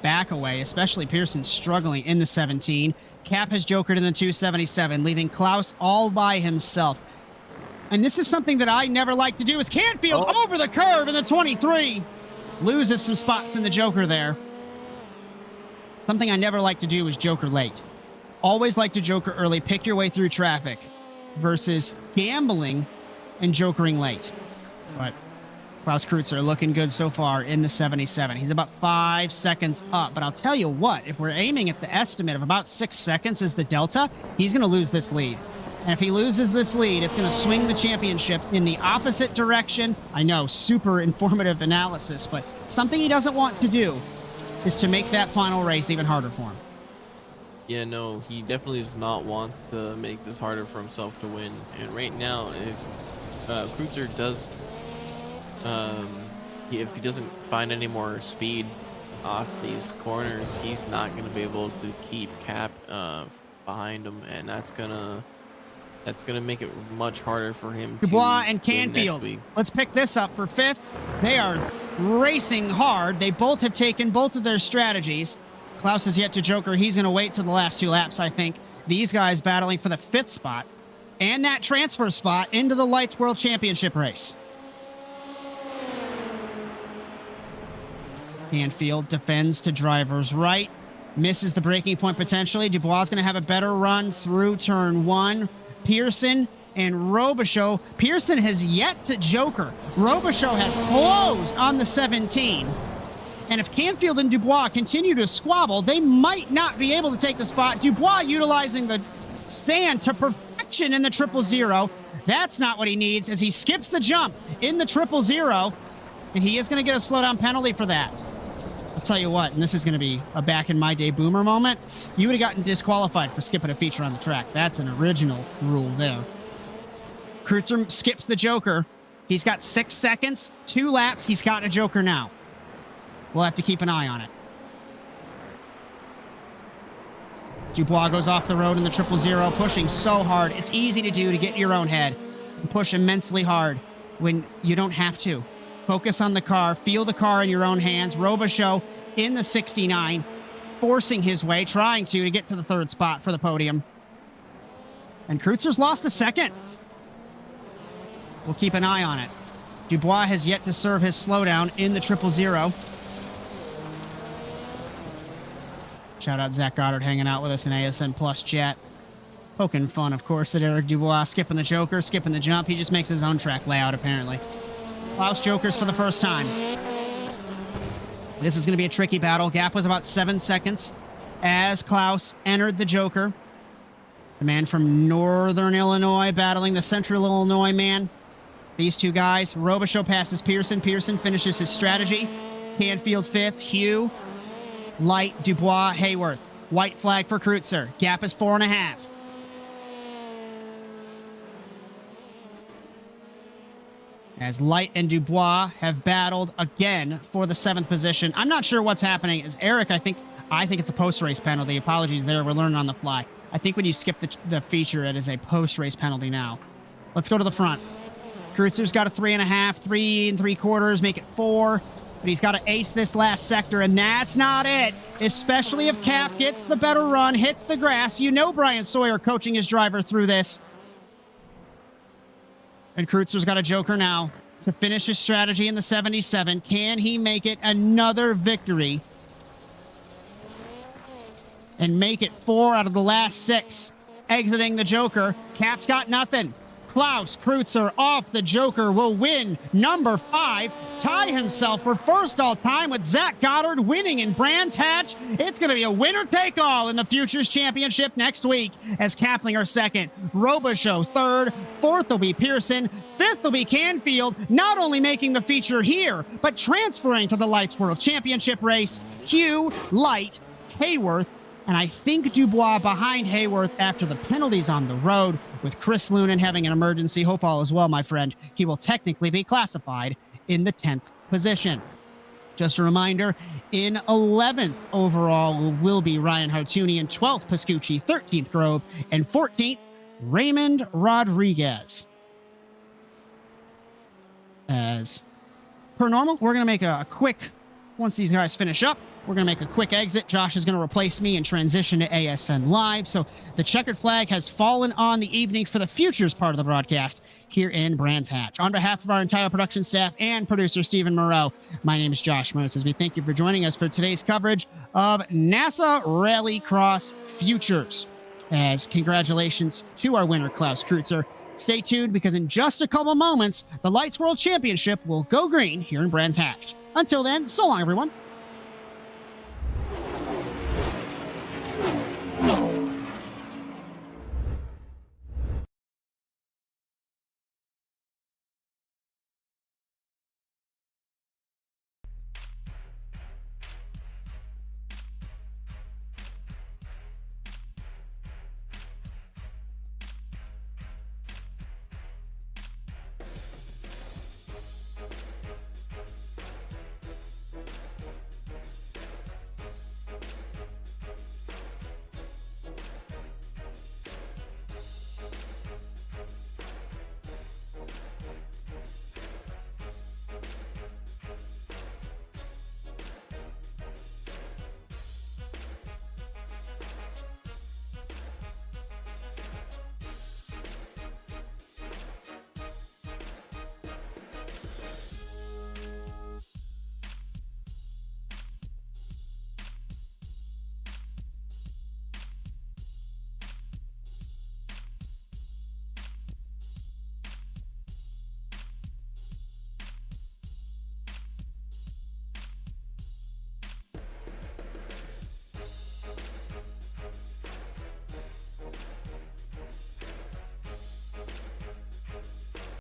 back away, especially Pearson struggling in the 17. Cap has jokered in the 277, leaving Klaus all by himself. And this is something that I never like to do, is Canfield over the curve in the 23. Loses some spots in the joker there. Something I never like to do is joker late. Always like to joker early, pick your way through traffic, versus gambling and jokering late. But Klaus Kreutzer looking good so far in the 77. He's about 5 seconds up. But I'll tell you what, if we're aiming at the estimate of about 6 seconds as the delta, he's going to lose this lead. And if he loses this lead, it's going to swing the championship in the opposite direction. I know, super informative analysis, but something he doesn't want to do is to make that final race even harder for him. Yeah, no, he definitely does not want to make this harder for himself to win. And right now, if Kreutzer does, if he doesn't find any more speed off these corners, he's not going to be able to keep Cap behind him, and that's gonna make it much harder for him. Dubois and Canfield. Let's pick this up for 5th. They are racing hard. They both have taken both of their strategies. Klaus is yet to joker. He's going to wait till the last 2 laps, I think. These guys battling for the 5th spot and that transfer spot into the Lights World Championship race. Canfield defends to driver's right. Misses the braking point potentially. Dubois is going to have a better run through turn 1. Pearson and Robichaux. Pearson has yet to joker. Robichaux has closed on the 17. And if Canfield and Dubois continue to squabble, they might not be able to take the spot. Dubois utilizing the sand to perfection in the 000. That's not what he needs, as he skips the jump in the 000. And he is going to get a slowdown penalty for that. I'll tell you what, and this is going to be a back-in-my-day boomer moment, you would have gotten disqualified for skipping a feature on the track. That's an original rule there. Kreutzer skips the joker. He's got 6 seconds, 2 laps. He's got a joker now. We'll have to keep an eye on it. Dubois goes off the road in the 000, pushing so hard. It's easy to do to get in your own head and push immensely hard when you don't have to. Focus on the car. Feel the car in your own hands. Robichaux in the 69, forcing his way, trying to get to the third spot for the podium. And Kreutzer's lost a second. We'll keep an eye on it. Dubois has yet to serve his slowdown in the 000. Shout out Zach Goddard hanging out with us in ASN Plus chat. Poking fun, of course, at Eric Dubois skipping the Joker, skipping the jump. He just makes his own track layout, apparently. Klaus Jokers for the first time. This is going to be a tricky battle. Gap was about 7 seconds as Klaus entered the Joker. The man from Northern Illinois battling the Central Illinois man. These two guys. Robichaux passes Pearson. Pearson finishes his strategy. Canfield fifth. Hugh, Light, Dubois, Hayworth. White flag for Kreutzer. Gap is 4.5. As Light and Dubois have battled again for the 7th position. I'm not sure what's happening. As Eric, I think it's a post-race penalty. Apologies there. We're learning on the fly. I think when you skip the feature, it is a post-race penalty now. Let's go to the front. Kreutzer's got a 3.5, 3 3/4, make it 4. But he's got to ace this last sector, and that's not it. Especially if Cap gets the better run, hits the grass. You know Brian Sawyer coaching his driver through this. And Kreutzer's got a Joker now to finish his strategy in the 77. Can he make it another victory and make it 4 out of the last 6? Exiting the Joker. Cap's got nothing. Klaus Kreutzer off the Joker will win number 5, tie himself for first all time with Zach Goddard winning in Brands Hatch. It's going to be a winner-take-all in the Futures Championship next week as Kaplinger second, Robichaux third, 4th will be Pearson, 5th will be Canfield, not only making the feature here, but transferring to the Lights World Championship race. Hugh, Light, Hayworth, and I think Dubois behind Hayworth after the penalties on the road. With Chris Lunan having an emergency, hope all is well, my friend. He will technically be classified in the 10th position. Just a reminder, in 11th overall will be Ryan Hartunian, 12th Pascucci, 13th Grove, and 14th Raymond Rodriguez. As per normal, we're going to make a quick, once these guys finish up, we're going to make a quick exit. Josh is going to replace me and transition to ASN Live. So the checkered flag has fallen on the evening for the Futures part of the broadcast here in Brands Hatch. On behalf of our entire production staff and producer Stephen Moreau, my name is Josh Moses. We thank you for joining us for today's coverage of NASA Rallycross Futures. As congratulations to our winner, Klaus Kreutzer. Stay tuned because in just a couple moments, the Lights World Championship will go green here in Brands Hatch. Until then, so long, everyone.